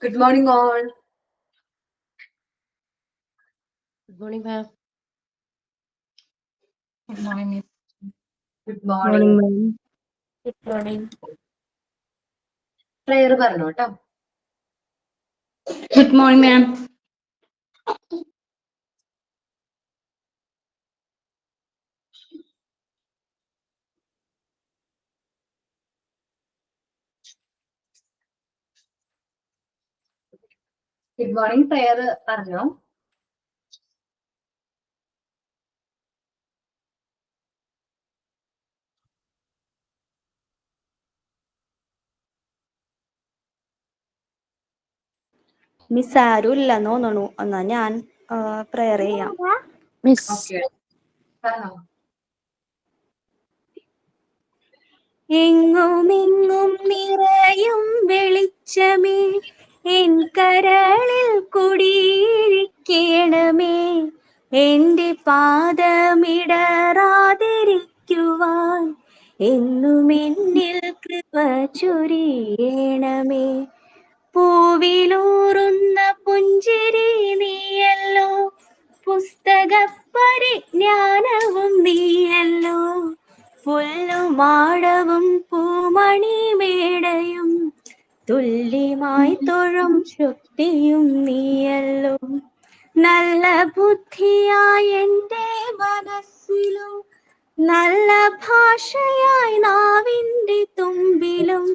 Good morning, all. Good morning, ma'am. Good morning, Miss. Good morning. ma'am. Good morning. Prayer പറഞ്ഞോ കേട്ടോ. Good morning, ma'am. Good morning, prayer പറഞ്ഞോ. Miss ആരും ഇല്ലെന്ന് തോന്നണു. എന്നാ ഞാൻ പ്രയർ ചെയ്യാം. Miss. Okay. പറഞ്ഞോ. എങ്ങുമെങ്ങും നിറയും വെളിച്ചമേ, എൻ കരളിൽ കുടിയിരിക്കണമേ, എന്റെ പാദമിടറാതിരിക്കുവാൻ എന്നും എന്നിൽ കൃപ ചൊരിയണമേ. പൂവിലൂറുന്ന പുഞ്ചിരി നീയല്ലോ, പുസ്തക പരിജ്ഞാനവും നീയല്ലോ, പുല്ലുമാടവും പൂമണിമേടയും തുല്യമായി തൊഴും ശക്തിയും നീയല്ലോ. നല്ല ബുദ്ധിയായി എൻ്റെ മനസ്സിലും നല്ല ഭാഷയായി നാവിൻ്റെ തുമ്പിലും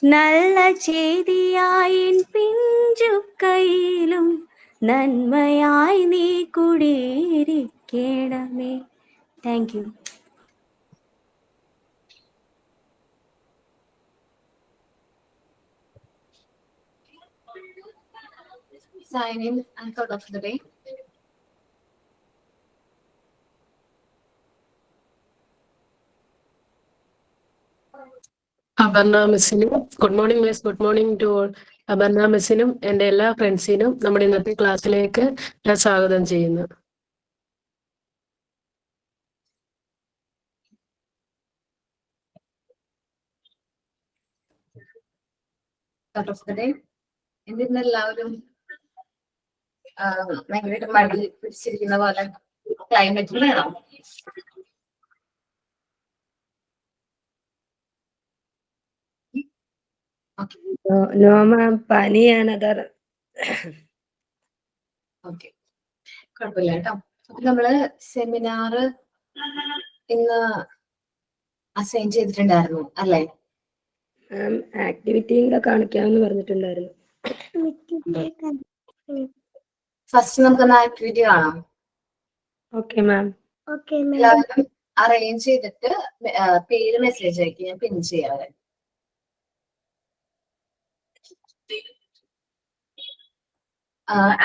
നല്ല ചെയ്തിയായി പിഞ്ചു കയ്യിലും നന്മയായി നീ കുടിയിരിക്കണമേ. Thank you. Sign in and thought of the day. Aparna മിസ്സിനും good morning miss. Good morning to all. Aparna മിസ്സിനും എൻ്റെ എല്ലാ ഫ്രണ്ട്സിനും നമ്മുടെ ഇന്നത്തെ ക്ലാസ്സിലേക്ക് ഞാൻ സ്വാഗതം ചെയ്യുന്നു. Thought of the day. ഇന്ന് എല്ലാവരും ഭയങ്കരമായിട്ട് മടി പിടിച്ചിരിക്കുന്ന പോലെ ക്ലൈമറ്റിൽ വേണം. No, ma'am. പനിയാണ് അതർ. ഓക്കെ, കുഴപ്പമില്ല കേട്ടോ. അപ്പൊ നമ്മള് സെമിനാർ ഇന്ന് അസൈൻ ചെയ്തിട്ടുണ്ടായിരുന്നു അല്ലേ? ആക്ടിവിറ്റി കൂടെ കാണിക്കാമെന്ന് പറഞ്ഞിട്ടുണ്ടായിരുന്നു. ഫസ്റ്റ് നമുക്കൊന്ന് ആക്ടിവിറ്റി കാണാം. Okay ma'am. എല്ലാവരും അറേഞ്ച് ചെയ്തിട്ട് പേര് മെസ്സേജ് അയക്കി, ഞാൻ പിൻ ചെയ്യാറ്.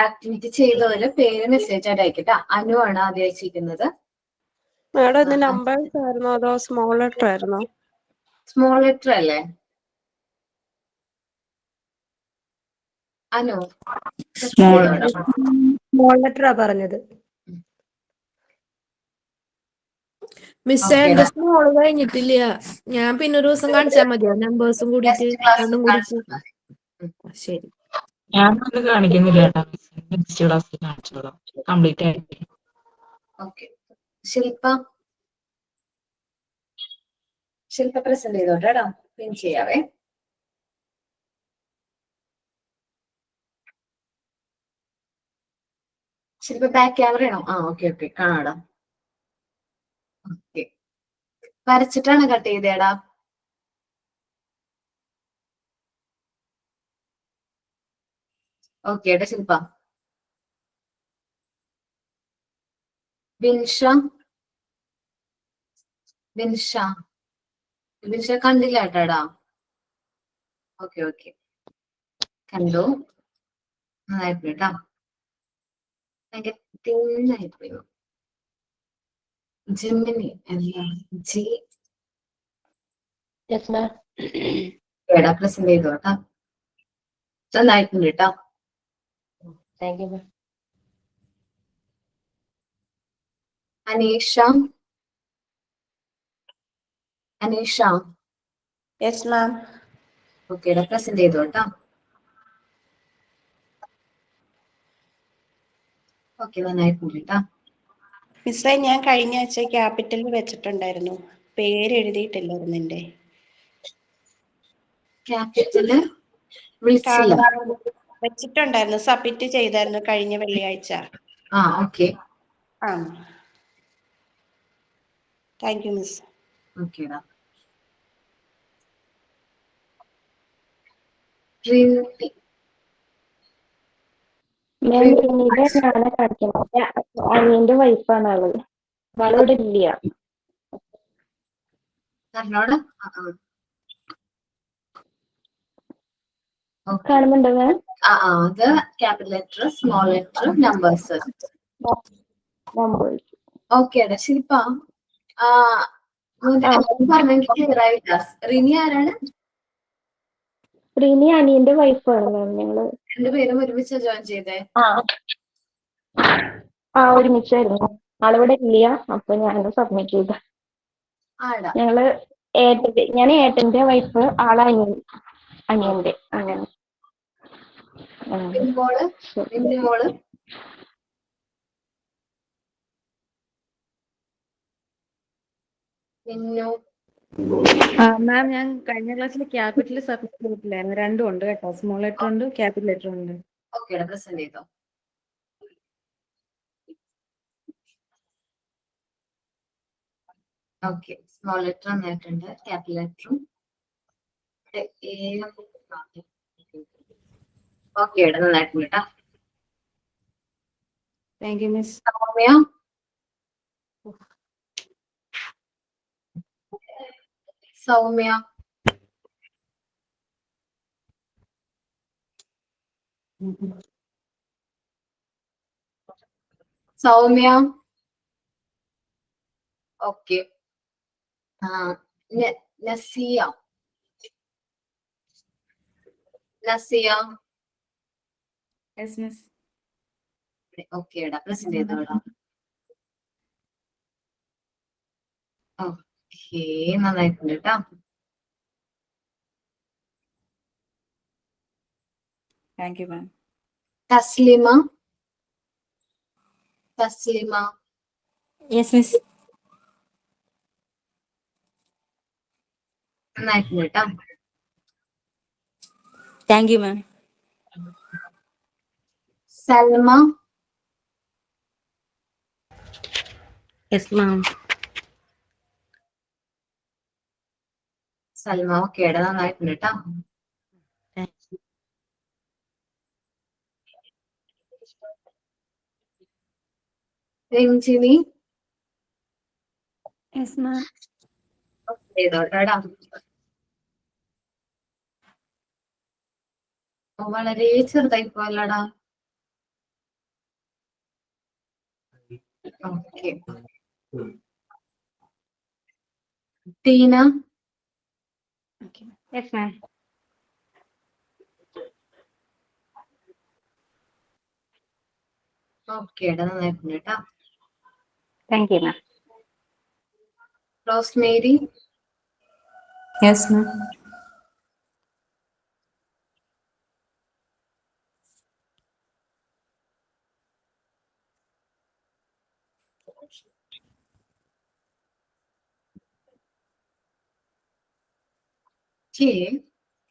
ആക്ടിവിറ്റി ചെയ്തവര് പേര് മെസ്സേജ് ആയിട്ട് അയക്കട്ടെ. അനു ആണ് ആദ്യം അയച്ചിരിക്കുന്നത്. മാഡം ഇത് നമ്പേഴ്സ് ആയിരുന്നോ അതോ സ്മോൾ ലെറ്റർ ആയിരുന്നോ? സ്മോൾ ലെറ്റർ അല്ലേ അനു? സ്മോൾ ലെറ്ററാ പറഞ്ഞത്. മിസ്സേ എന്റെ സ്മോള് കഴിഞ്ഞിട്ടില്ല. ഞാൻ പിന്നെ ഒരു ദിവസം കാണിച്ചാൽ മതിയോ നമ്പേഴ്സും കൂടിയിട്ട് രണ്ടും കൂടിയിട്ട്? ശരി. ഞാൻ കാണിക്കുന്നില്ല കംപ്ലീറ്റ് ആയിട്ട്. ഓക്കെ, ശില്പ പ്രസന്റ് ചെയ്തോട്ടെടാ, പിൻ ചെയ്യാവേ. ശില്പ ബാക്ക് ക്യാമറ ആണോ? ഓക്കെ ഓക്കെ, കാണാടാ. ഓക്കെ, വരച്ചിട്ടാണ് കട്ട് ചെയ്തേടാ. ഓക്കെ ഏട്ടാ. ശില്പ ബിൻഷ ബിൻഷ ബിൻഷ കണ്ടില്ല ഏട്ടാടാ. ഓക്കെ ഓക്കെ, കണ്ടു. നന്നായിപ്പോയി കേട്ടാ. ഭയങ്കര തിന്നായിപ്പോയി. ജിമ്മിനി അല്ല ജി Yes, ma'am. ഏടാ പ്രസന്റ് ചെയ്തു കേട്ടാ. നന്നായിട്ടുണ്ട് കേട്ടോ. Thank you, ma'am. Aneesha yes ma'am. Okay present ചെയ്തു കേട്ടോ. ഓക്കെ, നന്നായിട്ടുണ്ട് കേട്ടോ. മിസ്സേ, ഞാൻ കഴിഞ്ഞ ആഴ്ച ക്യാപിറ്റലിൽ വെച്ചിട്ടുണ്ടായിരുന്നു, പേര് എഴുതിയിട്ടില്ലായിരുന്നു എന്റെ. ക്യാപിറ്റല് വിളിച്ചില്ല. വെച്ചിട്ടുണ്ടായിരുന്നു, സബ്മിറ്റ് ചെയ്തായിരുന്നു കഴിഞ്ഞ വെള്ളിയാഴ്ച. ഓക്കെ. ആ, താങ്ക് യു മിസ്. ഓക്കേടാ. ട്രിനിറ്റി. ഞാൻ ഞാനെ കാണിക്കുന്നത് അനിയന്റെ വൈഫാണ് അവള്. അവളിവിടെ ഇല്ല. പറഞ്ഞോടാ. കാണുന്നുണ്ടോ ഞാൻ? അത് capital letter, small letter, numbers. Numbers. ഓക്കേടാ. ശില്പ, പറഞ്ഞെങ്കിൽ ക്ലിയർ ആയിട്ടാ. റിനി ആരാണ്? റിനി അനിയന്റെ വൈഫാണ് മാം. ഞങ്ങള് രണ്ടുപേരും ഒരുമിച്ച് ജോയിൻ ചെയ്തേ? ഒരുമിച്ചായിരുന്നു. ആളിവിടെ ഇല്ല, അപ്പൊ ഞാൻ സബ്മിറ്റ് ചെയ്ത. ഞങ്ങള് ഞാൻ ഏട്ടന്റെ വൈഫ്, ആളെ അനിയന്റെ, അങ്ങനെ. മോള് മാം, ഞാൻ കഴിഞ്ഞ ക്ലാസ്സിൽ ക്യാപിറ്റൽ സബ്മിറ്റ് ചെയ്തിട്ടില്ലായിരുന്നു. രണ്ടും ഉണ്ട് കേട്ടോ, സ്മോൾ ലെറ്റർ ഉണ്ട്, ക്യാപിറ്റൽ ലെറ്റർ ഉണ്ട്. ഓക്കേടാ, പ്രസന്റ് ചെയ്തോ. ഓക്കെ, സ്മോൾ ലെറ്റർ നന്നായിട്ടുണ്ട്, ക്യാപിറ്റൽ ലെറ്ററും. ഓക്കേടാ, നന്നായിട്ടുണ്ട് കേട്ടോ. Thank you miss. Soumya. Soumya. Soumya. Okay. Nasiya. Nasiya. Yes miss. ഓക്കേടാ, പ്രസന്റ് ചെയ്തോടാ. ഓക്കെ, നന്നായിട്ടുണ്ട് കേട്ടോ. Thank you ma'am. Taslima. Taslima. Yes miss. നന്നായിട്ടുണ്ട് കേട്ടോ. Thank you ma'am. Salma. Yes ma'am. Salma. ഓക്കേടാ, നന്നായിട്ടുണ്ട് കേട്ടോ. രഞ്ജിനി. Yes ma'am. ചെയ്തോട്ടാടാ. വളരെ ചെറുതായി പോയല്ലടാ. ഓക്കെ. ടീന. Yes ma'am. ഓക്കേടാ, നന്നായിട്ടുണ്ട് കേട്ടോ. Thank you ma'am. Rosemary. Yes ma'am.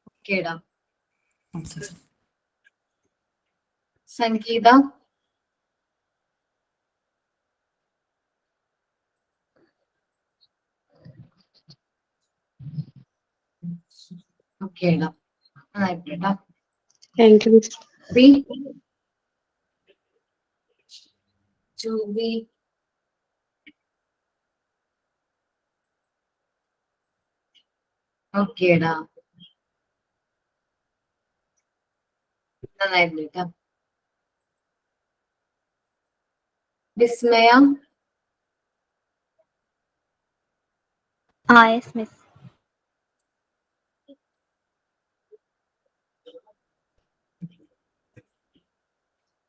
ഓക്കേടാ. സംഗീത. ഓക്കേടാ, നന്നായിട്ടുണ്ട് കേട്ടോ. Thank you miss. ജൂബി. ഓക്കേടാ, നന്നായിട്ടുണ്ട് കേട്ടോ. വിസ്മയ. Yes miss.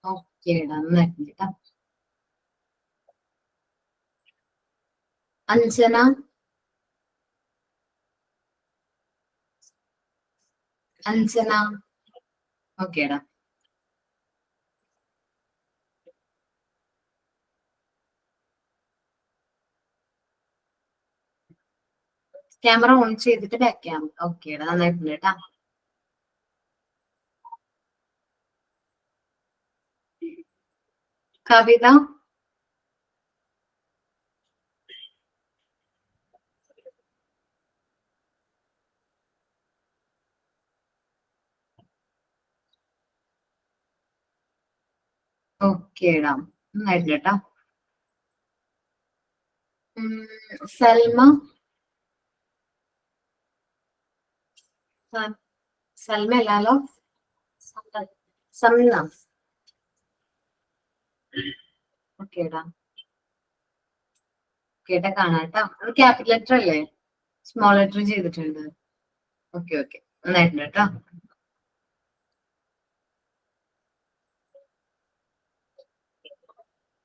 ഓക്കേടാ, നന്നായിട്ടുണ്ട് കേട്ടോ. അഞ്ജന. ഓക്കേടാ. ക്യാമറ ഓൺ ചെയ്തിട്ട് ബാക്ക് ക്യാമറ. ഓക്കെ, നന്നായിട്ടുണ്ട് കേട്ടാ. കവിത, ഓക്കേടാ, നന്നായിട്ടുണ്ട് കേട്ടാ. സൽമ, സൽമ അല്ലാലോ, സംന. ഓക്കേടാ, ഓക്കേട്ടാ, കാണാട്ടാ. അത് ക്യാപിറ്റൽ ലെറ്റർ അല്ലേ, സ്മോൾ ലെറ്റർ ചെയ്തിട്ടുണ്ട്. ഓക്കെ ഓക്കെ, നന്നായിട്ടുണ്ട് കേട്ടോ.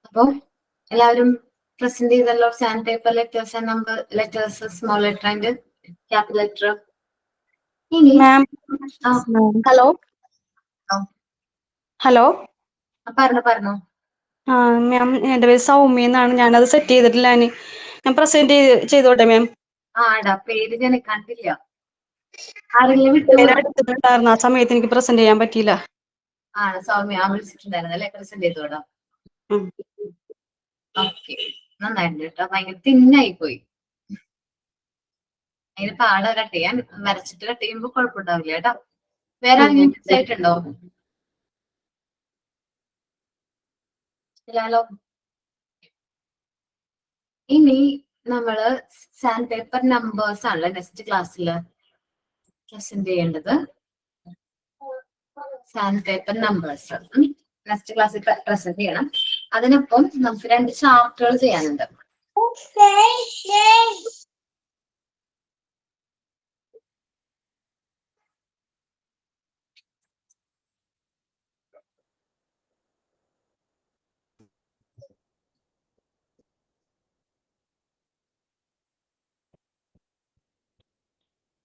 അപ്പൊ എല്ലാവരും പ്രസന്റ് ചെയ്തല്ലോ sand paper letters and number letters, small letter and capital letter. ഇനി മാം ഹലോ ഹലോ പറഞ്ഞോ. മാം എൻ്റെ പേര് സൗമ്യ എന്നാണ്. ഞാനത് സെറ്റ് ചെയ്തിട്ടില്ല. ഞാൻ പ്രസന്റ് ചെയ്തോട്ടെ മാം? ആടാ, പേര് ഞാൻ കണ്ടില്ല. ആരെങ്കിലും വിട്ടു എടുത്തിട്ടുണ്ടായിരുന്നു, ആ സമയത്ത് എനിക്ക് പ്രസന്റ് ചെയ്യാൻ പറ്റിയില്ല. സൗമ്യ വിളിച്ചിട്ടുണ്ടായിരുന്നു അല്ലെ, പ്രസന്റ് ചെയ്തോടാ. ഓക്കെ, നന്നായിട്ടുണ്ട് കേട്ടോ. ഭയങ്കര തിന്നായി പോയി. അതിന് പാട കട്ട് ചെയ്യാൻ, വരച്ചിട്ട് കട്ട് ചെയ്യുമ്പോ കുഴപ്പമുണ്ടാവില്ല കേട്ടോ. വേറെ ആരെങ്കിലും മിസ് ആയിട്ടുണ്ടോ? ഇല്ലല്ലോ. ഇനി നമ്മള് സാൻഡ് പേപ്പർ നമ്പേഴ്സ് ആണല്ലോ നെക്സ്റ്റ് ക്ലാസ്സിൽ പ്രസന്റ് ചെയ്യേണ്ടത്. സാൻഡ് പേപ്പർ നമ്പേഴ്സ് നെക്സ്റ്റ് ക്ലാസ്സിൽ പ്രസന്റ് ചെയ്യണം. അതിനൊപ്പം നമുക്ക് 2 ചാർട്ടുകൾ ചെയ്യാനുണ്ട്.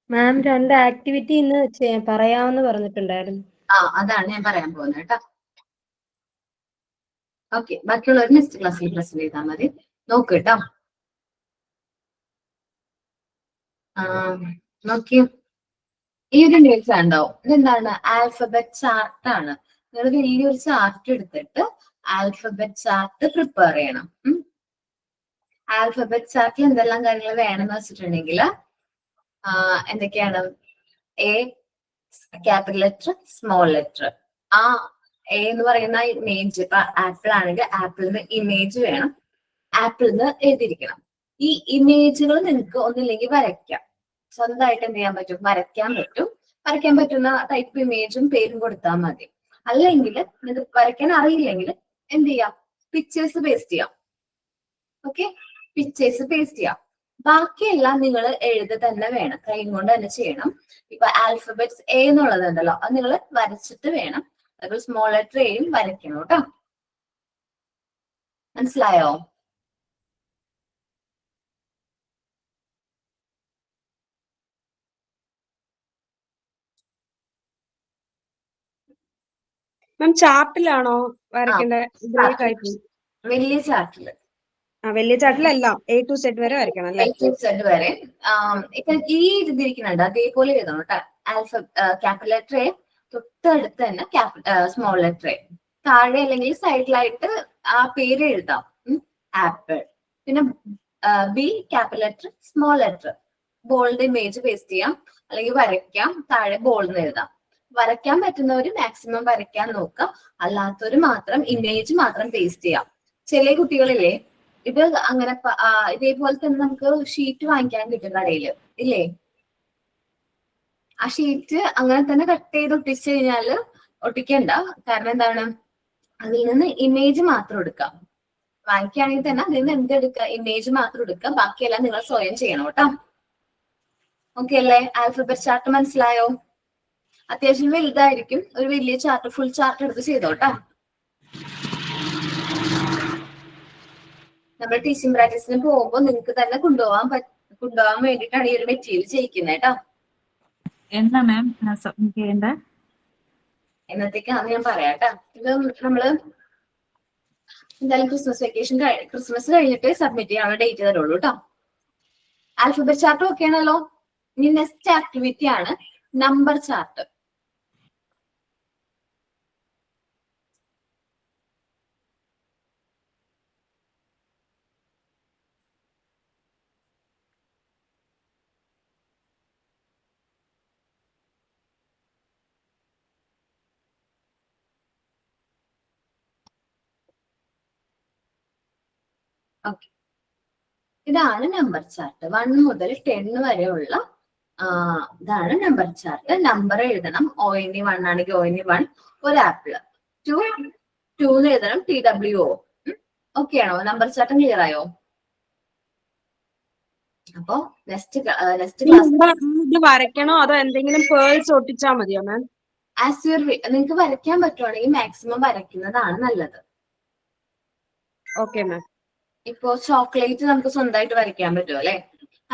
മാം 2 ആക്ടിവിറ്റി ഇന്ന് പറയാമെന്ന് പറഞ്ഞിട്ടുണ്ടായിരുന്നു. അതാണ് ഞാൻ പറയാൻ പോകുന്നത് കേട്ടോ. ഓക്കെ, ബാക്കിയുള്ളവർ നെക്സ്റ്റ് ക്ലാസ്സിൽ പ്രസന്റ് ചെയ്താൽ മതി. നോക്ക് കേട്ടോ. നോക്കി, ഈ ഒരു ഇമേജ് ഉണ്ടാവും. ഇതെന്താണ്? ആൽഫബറ്റ് ചാർട്ട് ആണ്. നിങ്ങൾ വലിയൊരു ചാർട്ട് എടുത്തിട്ട് ആൽഫബറ്റ് ചാർട്ട് പ്രിപ്പയർ ചെയ്യണം. ആൽഫബറ്റ് ചാർട്ടിൽ എന്തെല്ലാം കാര്യങ്ങൾ വേണമെന്ന് വെച്ചിട്ടുണ്ടെങ്കിൽ എന്തൊക്കെയാണ്? A capital letter, small letter. ആ എ എന്ന് പറയുന്ന ഇമേജ്, ഇപ്പൊ ആപ്പിൾ ആണെങ്കിൽ ആപ്പിളിന് ഇമേജ് വേണം, ആപ്പിളിന് എഴുതിയിരിക്കണം. ഈ ഇമേജുകൾ നിങ്ങൾക്ക് ഒന്നില്ലെങ്കിൽ വരയ്ക്കാം. സ്വന്തമായിട്ട് എന്ത് ചെയ്യാൻ പറ്റും? വരയ്ക്കാൻ പറ്റും. വരയ്ക്കാൻ പറ്റുന്ന ടൈപ്പ് ഇമേജും പേരും കൊടുത്താൽ മതി. അല്ലെങ്കിൽ നിങ്ങൾക്ക് വരയ്ക്കാൻ അറിയില്ലെങ്കിൽ എന്ത് ചെയ്യാം? പിക്ചേഴ്സ് പേസ്റ്റ് ചെയ്യാം. ഓക്കെ, പിക്ചേഴ്സ് പേസ്റ്റ് ചെയ്യാം. ബാക്കിയെല്ലാം നിങ്ങൾ എഴുതി തന്നെ വേണം, കൈ കൊണ്ട് തന്നെ ചെയ്യണം. ഇപ്പൊ ആൽഫബറ്റ്സ് എ എന്നുള്ളത് ഉണ്ടല്ലോ, അത് നിങ്ങൾ വരച്ചിട്ട് വേണം. അതുപോലെ സ്മോൾ ലെറ്റർ എയും വരയ്ക്കണം കേട്ടോ. മനസ്സിലായോ? മാം ചാർട്ടിലാണോ വരയ്ക്കേണ്ടത്? വലിയ ചാർട്ടില്. വലിയ ചാർട്ടിലല്ല, A to Z വരെ വരയ്ക്കണം അല്ലേ? A to Z വരെ. ഇപ്പൊ ഈ എഴുതിയിരിക്കുന്നുണ്ട് അതേപോലെ എഴുതണം കേട്ടോ. ക്യാപിറ്റൽ ലെറ്റർ എ, തൊട്ടടുത്ത് തന്നെ സ്മോൾ ലെറ്റർ എ, താഴെ അല്ലെങ്കിൽ സൈഡിലായിട്ട് ആ പേര് എഴുതാം. ആപ്പിൾ. പിന്നെ B capital letter, small letter. Bold image paste ചെയ്യാം, അല്ലെങ്കിൽ വരയ്ക്കാം. താഴെ ബോൾഡ് എഴുതാം. വരയ്ക്കാൻ പറ്റുന്നവര് മാക്സിമം വരയ്ക്കാൻ നോക്കുക, അല്ലാത്തവര് മാത്രം ഇമേജ് മാത്രം പേസ്റ്റ് ചെയ്യാം. ചില കുട്ടികളില്ലേ, ഇത് അങ്ങനെ ഇതേപോലെ തന്നെ നമുക്ക് ഷീറ്റ് വാങ്ങിക്കാൻ കിട്ടും കടയില് ഇല്ലേ? ആ ഷീറ്റ് അങ്ങനെ തന്നെ കട്ട് ചെയ്ത് ഒട്ടിച്ചു കഴിഞ്ഞാല് ഒട്ടിക്കണ്ട. കാരണം എന്താണ്? അതിൽ നിന്ന് ഇമേജ് മാത്രം എടുക്കാം. വാങ്ങിക്കുകയാണെങ്കിൽ തന്നെ അതിൽ നിന്ന് എന്തെടുക്കുക? ഇമേജ് മാത്രം എടുക്കുക. ബാക്കിയെല്ലാം നിങ്ങൾ സ്വയം ചെയ്യണം കേട്ടോ. ഓക്കെ അല്ലേ? ആൽഫബറ്റ് ചാർട്ട് മനസ്സിലായോ? അത്യാവശ്യം വലുതായിരിക്കും. ഒരു വലിയ ചാർട്ട്, ഫുൾ ചാർട്ട് എടുത്ത് ചെയ്തോട്ടാ. നമ്മൾ ടീച്ചിങ് പ്രാക്ടീസിന് പോകുമ്പോൾ നിങ്ങൾക്ക് തന്നെ കൊണ്ടുപോകാൻ വേണ്ടിയിട്ടാണ് ഈ ഒരു മെറ്റീരിയൽ ചെയ്യിക്കുന്നത് കേട്ടോ. എന്താ മാം സബ്മിറ്റ് ചെയ്യേണ്ട? എന്നത്തേക്കാന്ന് ഞാൻ പറയാട്ടാ. ഇത് നമ്മള് എന്തായാലും ക്രിസ്മസ് കഴിഞ്ഞിട്ട് സബ്മിറ്റ് ചെയ്യാനുള്ള ഡേറ്റ് തരുള്ളൂ കേട്ടോ. ആൽഫബറ്റ് ചാർട്ട് ഓക്കെ ആണല്ലോ. ഇനി നെക്സ്റ്റ് ആക്ടിവിറ്റി ആണ് നമ്പർ ചാർട്ട്. ഓക്കെ, ഇതാണ് നമ്പർ ചാർട്ട്. 1 മുതൽ 10 വരെയുള്ള ഇതാണ് നമ്പർ ചാർട്ട്. നമ്പർ എഴുതണം. ONE1 ആണെങ്കിൽ ONE1 ഒരു ആപ്പിള്. 2 എഴുതണം TWO. ഓക്കെ ആണോ? നമ്പർ ചാർട്ട് ക്ലിയർ ആയോ? അപ്പോ നെക്സ്റ്റ് ക്ലാസ് ഇത് വരയ്ക്കണോ അതോ എന്തെങ്കിലും പേൾസ് ഒട്ടിച്ചാ മതിയോ മാം? ആസ് യുവർ നിങ്ങൾക്ക് വരയ്ക്കാൻ പറ്റുവാണെങ്കിൽ മാക്സിമം വരയ്ക്കുന്നതാണ് നല്ലത്. Okay ma'am. ഇപ്പോ ചോക്ലേറ്റ് നമുക്ക് സ്വന്തമായിട്ട് വരയ്ക്കാൻ പറ്റും അല്ലെ?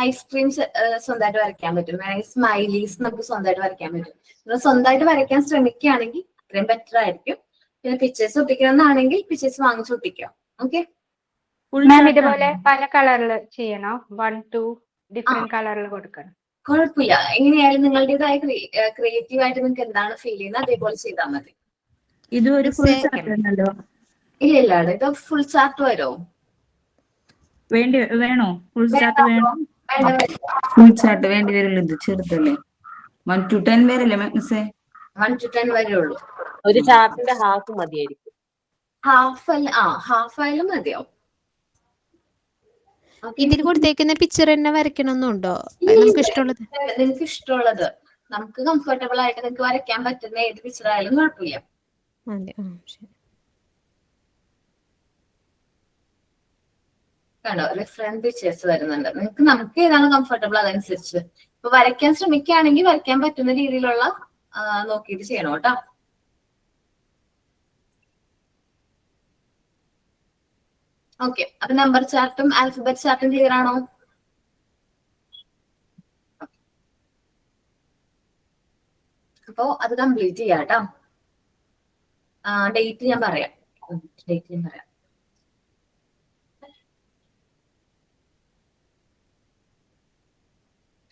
ഐസ്ക്രീംസ് സ്വന്തമായിട്ട് വരയ്ക്കാൻ പറ്റും. സ്മൈലീസ് നമുക്ക് സ്വന്തമായിട്ട് വരയ്ക്കാൻ പറ്റും. നിങ്ങൾ സ്വന്തമായിട്ട് വരയ്ക്കാൻ ശ്രമിക്കുകയാണെങ്കിൽ അത്രയും ബെറ്റർ ആയിരിക്കും. പിന്നെ പിക്ചേഴ്സ് ഒട്ടിക്കണമെന്നാണെങ്കിൽ പിക്ചേഴ്സ് വാങ്ങിച്ച് ഒട്ടിക്കാം. ഓക്കെ, മാം ഇതുപോലെ പല കളറിൽ ചെയ്യണോ? 1, 2 ഡിഫറെന്റ് കളറിൽ കൊടുക്കണം? കുഴപ്പമില്ല. എങ്ങനെയായാലും നിങ്ങളുടേതായ ക്രിയേറ്റീവ് ആയിട്ട് നിങ്ങൾക്ക് എന്താണ് ഫീൽ ചെയ്യുന്നത് അതേപോലെ ചെയ്താൽ മതി. ഇത് ഒരു ഫുൾ ചാർട്ട് ഉണ്ടല്ലോ. ഇല്ല, ഇത് ഫുൾ ചാർട്ട് വരുമോ? വേണോ? ഫുൾ ചാർട്ട് വേണോ? ഫുൾ ചാർട്ട് വേണ്ടി വരില്ല, ഇത് ചെറുതല്ലേ. 1 to 10 വരല്ലേ മിസ്സേ? 1 to 10 വരെ ഉള്ളൂ. ഒരു ചാർട്ടിന്റെ ഹാഫ് മതിയായിരിക്കും. ഹാഫ് ആയാലും മതിയോ? ഇതിൽ കൊടുത്തേക്കുന്ന പിക്ചർ തന്നെ വരയ്ക്കണമെന്നുണ്ടോ? നമുക്ക് ഇഷ്ടമുള്ളത് നിങ്ങൾക്ക് ഇഷ്ടമുള്ളത് നമുക്ക് കംഫർട്ടബിൾ ആയിട്ട് നിങ്ങൾക്ക് വരയ്ക്കാൻ പറ്റുന്ന ഏത് പിക്ചർ ആയാലും കുഴപ്പമില്ല. കണ്ടോ, ഡിഫറെന്റ് പിക്ചേഴ്സ് വരുന്നുണ്ട്. നമുക്ക് ഏതാണ് കംഫർട്ടബിൾ അതനുസരിച്ച് ഇപ്പൊ വരയ്ക്കാൻ ശ്രമിക്കുകയാണെങ്കിൽ വരയ്ക്കാൻ പറ്റുന്ന രീതിയിലുള്ള നോക്കിയിട്ട് ചെയ്യണം കേട്ടോ. ഓക്കെ, അപ്പൊ നമ്പർ ചാർട്ടും ആൽഫബറ്റ് ചാർട്ടും ക്ലിയർ ആണോ? അപ്പോ അത് കംപ്ലീറ്റ് ചെയ്യാം കേട്ടോ. ഡേറ്റ് ഞാൻ പറയാം.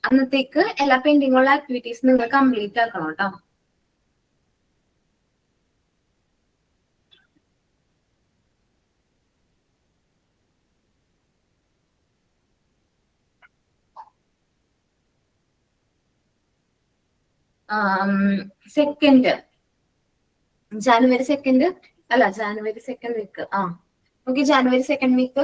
അന്നത്തേക്ക് എല്ലാ പെൻഡിങ്ങുള്ള ആക്ടിവിറ്റീസ് നിങ്ങൾ കംപ്ലീറ്റ് ആക്കണം കേട്ടോ. ജാനുവരി 2 അല്ല, January 2 week. Okay, January 2 week.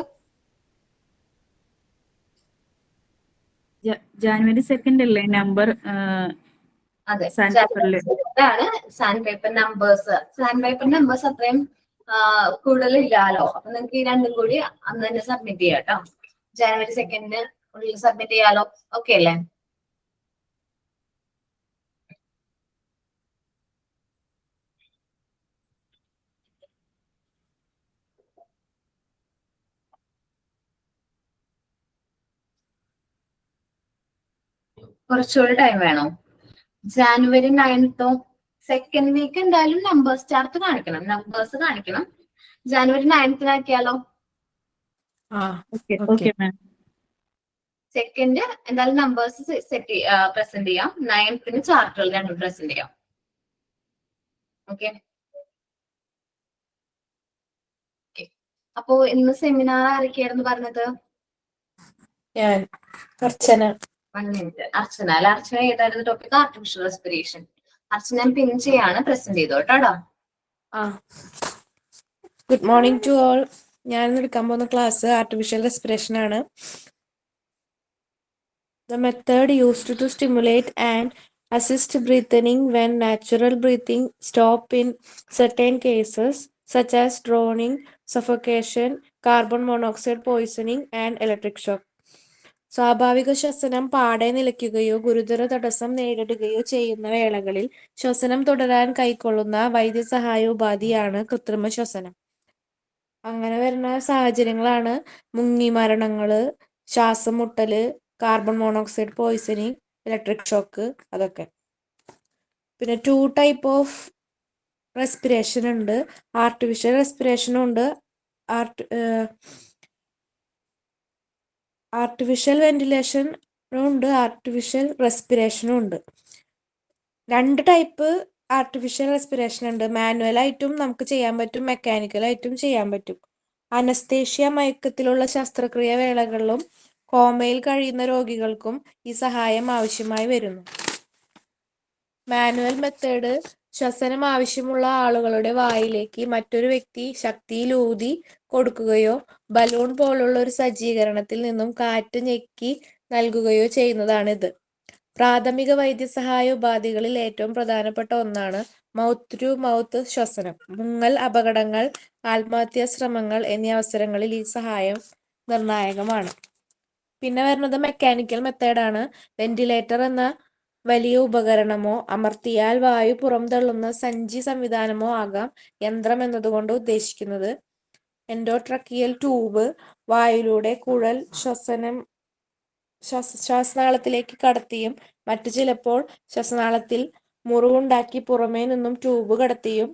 January 2 അല്ലേ നമ്പർ? അതെ, ആണ് sand paper numbers. Sand paper numbers അത്രയും കൂടുതലില്ലാലോ. അപ്പൊ നിങ്ങൾക്ക് ഈ രണ്ടും കൂടി അന്ന് തന്നെ സബ്മിറ്റ് ചെയ്യാം കേട്ടോ. ജാനുവരി 2 ഉള്ളിൽ സബ്മിറ്റ് ചെയ്യാലോ. ഓക്കെ അല്ലേ? കുറച്ചുകൂടി ടൈം വേണോ? ജാനുവരി 9 സെക്കൻഡ് വീക്ക് എന്തായാലും നമ്പേഴ്സ് ചാർട്ട് കാണിക്കണം, നമ്പേഴ്സ് കാണിക്കണം. ജാനുവരി 9 ആക്കിയാലോ? സെക്കൻഡ് എന്തായാലും നമ്പേഴ്സ് പ്രസന്റ് ചെയ്യാം. 9 ചാർട്ടുകൾ രണ്ടും പ്രസന്റ് ചെയ്യാം. ഓക്കെ, അപ്പോ ഇന്ന് സെമിനാർ ആരൊക്കെയായിരുന്നു പറഞ്ഞത്? അർച്ചന. 1 മിനിറ്റ്. അർച്ചന അല്ല, അർച്ചന ഏതായിരുന്നു topic? Artificial respiration. Archana pin ചെയ്യാണ്, പ്രസന്റ് ചെയ്തോ കേട്ടോ. Good morning to all. ഞാൻ എടുക്കാൻ പോകുന്ന ക്ലാസ് ആർട്ടിഫിഷ്യൽ റെസ്പിറേഷൻ ആണ്. The method used to stimulate and assist breathing when natural breathing stop in certain cases such as drowning, suffocation, carbon monoxide poisoning and electric shock. സ്വാഭാവിക ശ്വസനം പാടെ നിലയ്ക്കുകയോ ഗുരുതര തടസ്സം നേരിടുകയോ ചെയ്യുന്ന വേളകളിൽ ശ്വസനം തുടരാൻ കൈക്കൊള്ളുന്ന വൈദ്യസഹായ ഉപാധിയാണ് കൃത്രിമ ശ്വസനം. അങ്ങനെ വരുന്ന സാഹചര്യങ്ങളാണ് മുങ്ങിമരണങ്ങള്, ശ്വാസം മുട്ടല്, carbon monoxide poisoning, electric shock, അതൊക്കെ. പിന്നെ 2 ടൈപ്പ് ഓഫ് റെസ്പിറേഷൻ ഉണ്ട്. ആർട്ടിഫിഷ്യൽ റെസ്പിറേഷനും ഉണ്ട്, ആർട്ടിഫിഷ്യൽ വെന്റിലേഷനും ഉണ്ട്, ആർട്ടിഫിഷ്യൽ റെസ്പിറേഷനും ഉണ്ട്. 2 ടൈപ്പ് ആർട്ടിഫിഷ്യൽ റെസ്പിറേഷൻ ഉണ്ട്. മാനുവലായിട്ടും നമുക്ക് ചെയ്യാൻ പറ്റും, മെക്കാനിക്കലായിട്ടും ചെയ്യാൻ പറ്റും. അനസ്തേഷ്യ മയക്കത്തിലുള്ള ശസ്ത്രക്രിയ വേളകളിലും കോമയിൽ കഴിയുന്ന രോഗികൾക്കും ഈ സഹായം ആവശ്യമായി വരുന്നു. മാനുവൽ മെത്തേഡ് ശ്വസനം ആവശ്യമുള്ള ആളുകളുടെ വായിലേക്ക് മറ്റൊരു വ്യക്തി ശക്തിയിൽ ഊതി കൊടുക്കുകയോ ബലൂൺ പോലുള്ള ഒരു സജ്ജീകരണത്തിൽ നിന്നും കാറ്റ് ഞെക്കി നൽകുകയോ ചെയ്യുന്നതാണിത്. പ്രാഥമിക വൈദ്യസഹായ ഉപാധികളിൽ ഏറ്റവും പ്രധാനപ്പെട്ട ഒന്നാണ് മൗത്ത് ടു മൗത്ത് ശ്വസനം. മുങ്ങൽ, അപകടങ്ങൾ, ആത്മഹത്യാ ശ്രമങ്ങൾ എന്നീ അവസരങ്ങളിൽ ഈ സഹായം നിർണായകമാണ്. പിന്നെ വരുന്നത് മെക്കാനിക്കൽ മെത്തേഡാണ്. വെന്റിലേറ്റർ എന്ന വലിയ ഉപകരണമോ അമർത്തിയാൽ വായു പുറംതള്ളുന്ന സഞ്ചി സംവിധാനമോ ആകാം യന്ത്രം എന്നതുകൊണ്ട് ഉദ്ദേശിക്കുന്നത്. എൻഡോട്രക്കിയൽ ട്യൂബ് വായുവിലൂടെ കുഴൽ ശ്വാസനാളത്തിലേക്ക് കടത്തിയും മറ്റു ചിലപ്പോൾ ശ്വസനാളത്തിൽ മുറിവുണ്ടാക്കി പുറമേ നിന്നും ട്യൂബ് കടത്തിയും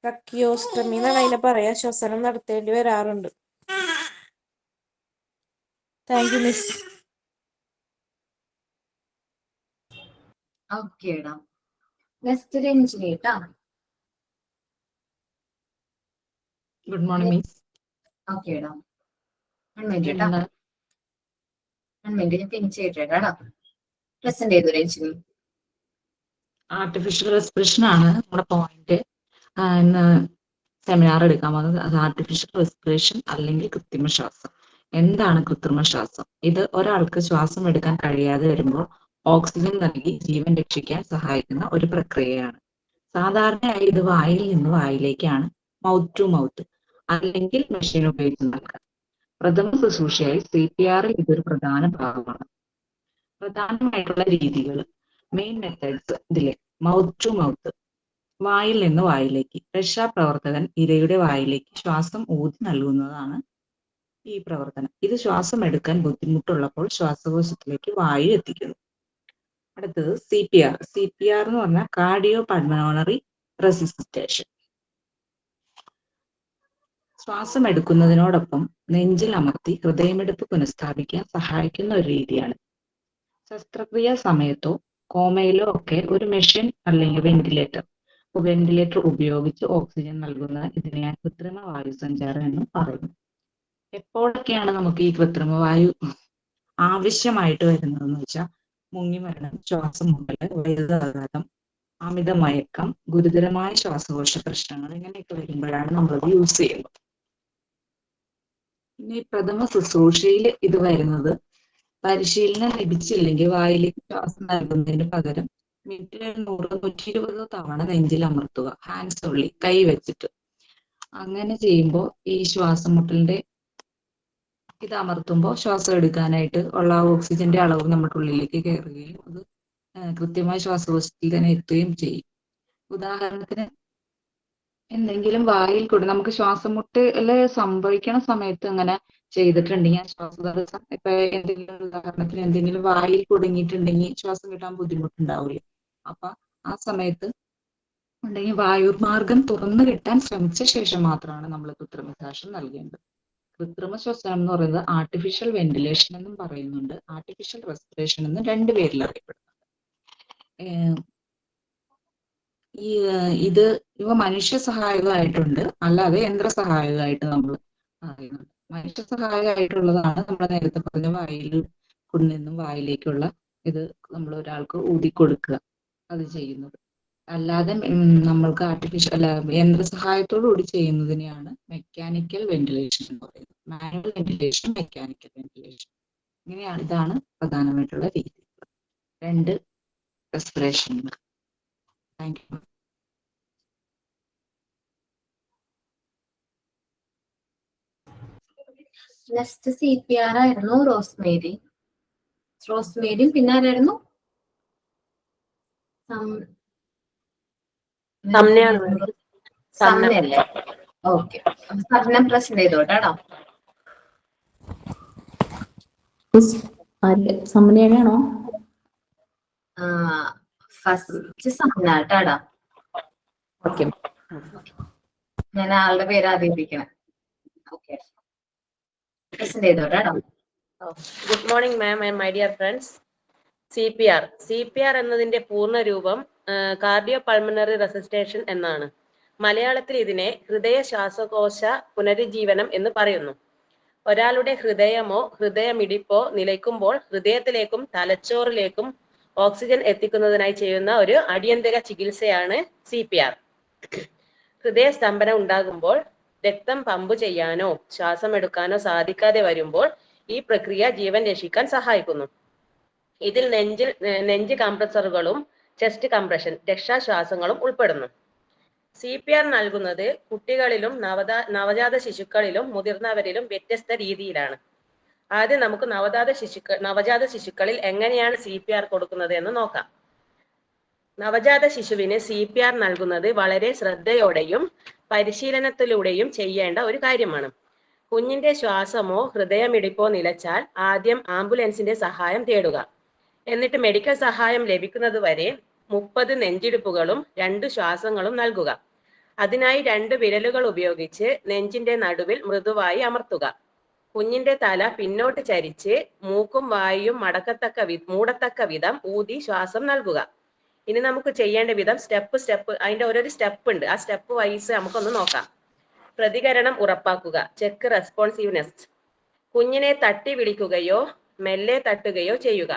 ട്രക്കിയോസ്റ്റമി എന്നാണ് അതിനെ പറയാ, ശ്വസനം നടത്തേണ്ടി വരാറുണ്ട്. Thank you miss. ഓക്കേടാ. നെക്സ്റ്റ് രഞ്ജിനി കേട്ടാ. Good morning miss. ഓക്കേടാ. 1 മിനിറ്റ് കേട്ടാ. 1 മിനിറ്റ് ഞാൻ തിരിച്ചു ചെയ്തിട്ടാ. പ്രസന്റ് ചെയ്തു രഞ്ജിനി. ആർട്ടിഫിഷ്യൽ റെസ്പിറേഷൻ ആണ് നമ്മുടെ പോയിന്റ്. ഇന്ന് സെമിനാർ എടുക്കാൻ പോകുന്നത് അത് ആർട്ടിഫിഷ്യൽ റെസ്പിറേഷൻ അല്ലെങ്കിൽ കൃത്രിമ ശ്വാസം. എന്താണ് കൃത്രിമ ശ്വാസം? ഇത് ഒരാൾക്ക് ശ്വാസം എടുക്കാൻ കഴിയാതെ വരുമ്പോൾ ഓക്സിജൻ നൽകി ജീവൻ രക്ഷിക്കാൻ സഹായിക്കുന്ന ഒരു പ്രക്രിയയാണ്. സാധാരണയായി ഇത് വായിൽ നിന്ന് വായിലേക്കാണ്, മൗത്ത് ടു മൗത്ത് അല്ലെങ്കിൽ മെഷീൻ ഉപയോഗിച്ച് നൽകാം. പ്രഥമ ശുശ്രൂഷയായി CPR ഇതൊരു പ്രധാന ഭാഗമാണ്. പ്രധാനമായിട്ടുള്ള രീതികൾ, മെയിൻ മെത്തേഡ്സ് ഇതിലെ മൗത്ത് ടു മൗത്ത്, വായിൽ നിന്ന് വായിലേക്ക്. രക്ഷാപ്രവർത്തകൻ ഇരയുടെ വായിലേക്ക് ശ്വാസം ഊതി നൽകുന്നതാണ് ഈ പ്രവർത്തനം. ഇത് ശ്വാസം എടുക്കാൻ ബുദ്ധിമുട്ടുള്ളപ്പോൾ ശ്വാസകോശത്തിലേക്ക് വായു എത്തിക്കുന്നു. അടുത്തത് CPR. CPR എന്ന് പറഞ്ഞാൽ കാർഡിയോ പൾമണറി റെസിസിറ്റേഷൻ. ശ്വാസം എടുക്കുന്നതിനോടൊപ്പം നെഞ്ചിൽ അമർത്തി ഹൃദയമിടിപ്പ് പുനഃസ്ഥാപിക്കാൻ സഹായിക്കുന്ന ഒരു രീതിയാണ്. ശസ്ത്രക്രിയ സമയത്തോ കോമയിലോ ഒക്കെ ഒരു മെഷീൻ അല്ലെങ്കിൽ വെന്റിലേറ്റർ ഉപയോഗിച്ച് ഓക്സിജൻ നൽകുന്ന ഇതിനെ കൃത്രിമ വായുസഞ്ചാരം എന്നും പറയുന്നു. എപ്പോഴൊക്കെയാണ് നമുക്ക് ഈ കൃത്രിമ വായു ആവശ്യമായിട്ട് വരുന്നതെന്ന് വെച്ചാൽ മുങ്ങിമരണം, ശ്വാസം മുട്ടല്, വൈദ്യുതാഘാതം, അമിതമയക്കം, ഗുരുതരമായ ശ്വാസകോശ പ്രശ്നങ്ങൾ ഇങ്ങനെയൊക്കെ വരുമ്പോഴാണ് നമ്മളത് യൂസ് ചെയ്യുന്നത്. ഇനി പ്രഥമ ശുശ്രൂഷയിൽ ഇത് വരുന്നത് പരിശീലനം ലഭിച്ചില്ലെങ്കിൽ വായിലേക്ക് ശ്വാസം നൽകുന്നതിന് പകരം മിനിറ്റിൽ 100-120 തവണ നെഞ്ചിൽ അമർത്തുക, ഹാൻഡ്സ് ഉള്ളി, കൈ വെച്ചിട്ട്. അങ്ങനെ ചെയ്യുമ്പോൾ ഈ ശ്വാസം മുട്ടലിന്റെ ഇത് അമർത്തുമ്പോൾ ശ്വാസം എടുക്കാനായിട്ട് ഉള്ള ഓക്സിജന്റെ അളവ് നമ്മുടെ ഉള്ളിലേക്ക് കയറുകയും അത് കൃത്യമായ ശ്വാസകോശത്തിൽ തന്നെ എത്തുകയും ചെയ്യും. ഉദാഹരണത്തിന് എന്തെങ്കിലും വായിൽ കൂടെ നമുക്ക് ശ്വാസം മുട്ടല് സംഭവിക്കണ സമയത്ത് അങ്ങനെ ചെയ്തിട്ടുണ്ടെങ്കിൽ ശ്വാസതടസ്സം ഇപ്പൊ ഉദാഹരണത്തിന് എന്തെങ്കിലും വായിൽ കുടുങ്ങിയിട്ടുണ്ടെങ്കിൽ ശ്വാസം കിട്ടാൻ ബുദ്ധിമുട്ടുണ്ടാവില്ല. അപ്പൊ ആ സമയത്ത് ഉണ്ടെങ്കിൽ വായുമാർഗം തുറന്നു കിട്ടാൻ ശ്രമിച്ച ശേഷം മാത്രമാണ് നമ്മൾ കൃത്രിമ ശ്വാസം നൽകേണ്ടത്. കൃത്രിമ ശ്വസനം എന്ന് പറയുന്നത് ആർട്ടിഫിഷ്യൽ വെന്റിലേഷൻ എന്നും പറയുന്നുണ്ട്, ആർട്ടിഫിഷ്യൽ റെസ്പിറേഷൻ എന്നും 2 പേരിൽ അറിയപ്പെടുന്നുണ്ട്. ഇവ മനുഷ്യ സഹായകമായിട്ടുണ്ട്, അല്ലാതെ യന്ത്ര സഹായകമായിട്ട് നമ്മൾ പറയുന്നുണ്ട്. മനുഷ്യ സഹായകമായിട്ടുള്ളതാണ് നമ്മൾ നേരത്തെ പറഞ്ഞ വായിൽ നിന്നും വായിലേക്കുള്ള ഇത് നമ്മൾ ഒരാൾക്ക് ഊതിക്കൊടുക്കുക അത് ചെയ്യുന്നത്. അല്ലാതെ നമ്മൾക്ക് യന്ത്ര സഹായത്തോടു കൂടി ചെയ്യുന്നതിനെയാണ് മെക്കാനിക്കൽ വെന്റിലേഷൻ എന്ന് പറയുന്നത്. മാനുവൽ വെന്റിലേഷൻ, മെക്കാനിക്കൽ വെന്റിലേഷൻ, ഇതാണ് പ്രധാനമായിട്ടുള്ള രീതി. 2 റെസ്പിറേഷനുകൾ. Thank you. നെക്സ്റ്റ് CPR ആയിരുന്നു റോസ്മേരിയും പിന്നെ ആരായിരുന്നു? സമ്നയല്ലേ? ഓക്കെ, സമ്നം പ്രസന്റ് ചെയ്തോട്ടാണോ? സമ്നയാണോ? ഫസ്റ്റ് സമ്നാട്ടാടാ. ഞാൻ ആളുടെ പേര് ആദ്യം ഇരിക്കണം. ഓക്കെ, പ്രസന്റ് ചെയ്തോട്ടാണോ? Good morning ma'am and my dear friends. CPR എന്നതിന്റെ പൂർണ്ണ രൂപം കാർഡിയോ പൾമണറി റെസിസ്റ്റേഷൻ എന്നാണ്. മലയാളത്തിൽ ഇതിനെ ഹൃദയ ശ്വാസകോശ പുനരുജ്ജീവനം എന്ന് പറയുന്നു. ഒരാളുടെ ഹൃദയമോ ഹൃദയമിടിപ്പോ നിലയ്ക്കുമ്പോൾ ഹൃദയത്തിലേക്കും തലച്ചോറിലേക്കും ഓക്സിജൻ എത്തിക്കുന്നതിനായി ചെയ്യുന്ന ഒരു അടിയന്തര ചികിത്സയാണ് CPR. ഹൃദയസ്തംഭനം ഉണ്ടാകുമ്പോൾ രക്തം പമ്പ് ചെയ്യാനോ ശ്വാസം എടുക്കാനോ സാധിക്കാതെ വരുമ്പോൾ ഈ പ്രക്രിയ ജീവൻ രക്ഷിക്കാൻ സഹായിക്കുന്നു. ഇതിൽ നെഞ്ച് കംപ്രസറുകളും ചെസ്റ്റ് കംപ്രഷൻ രക്ഷാശ്വാസങ്ങളും ഉൾപ്പെടുന്നു. CPR നൽകുന്നത് കുട്ടികളിലും നവജാത ശിശുക്കളിലും മുതിർന്നവരിലും വ്യത്യസ്ത രീതിയിലാണ്. ആദ്യം നമുക്ക് നവജാത ശിശുക്കളിൽ എങ്ങനെയാണ് CPR കൊടുക്കുന്നത് എന്ന് നോക്കാം. നവജാത ശിശുവിന് CPR നൽകുന്നത് വളരെ ശ്രദ്ധയോടെയും പരിശീലനത്തിലൂടെയും ചെയ്യേണ്ട ഒരു കാര്യമാണ്. കുഞ്ഞിന്റെ ശ്വാസമോ ഹൃദയമിടിപ്പോ നിലച്ചാൽ ആദ്യം ആംബുലൻസിന്റെ സഹായം തേടുക. എന്നിട്ട് മെഡിക്കൽ സഹായം ലഭിക്കുന്നത് വരെ 30 നെഞ്ചിടിപ്പുകളും 2 ശ്വാസങ്ങളും നൽകുക. അതിനായി 2 വിരലുകൾ ഉപയോഗിച്ച് നെഞ്ചിന്റെ നടുവിൽ മൃദുവായി അമർത്തുക. കുഞ്ഞിന്റെ തല പിന്നോട്ട് ചരിച്ച് മൂക്കും വായും മൂടത്തക്ക വിധം ഊതി ശ്വാസം നൽകുക. ഇനി നമുക്ക് ചെയ്യേണ്ട വിധം സ്റ്റെപ്പ് അതിന്റെ ഓരോരു സ്റ്റെപ്പ് ഉണ്ട്. ആ സ്റ്റെപ്പ് വൈസ് നമുക്കൊന്ന് നോക്കാം. പ്രതികരണം ഉറപ്പാക്കുക, ചെക്ക് റെസ്പോൺസീവ്നെസ്. കുഞ്ഞിനെ തട്ടി വിളിക്കുകയോ മെല്ലെ തട്ടുകയോ ചെയ്യുക.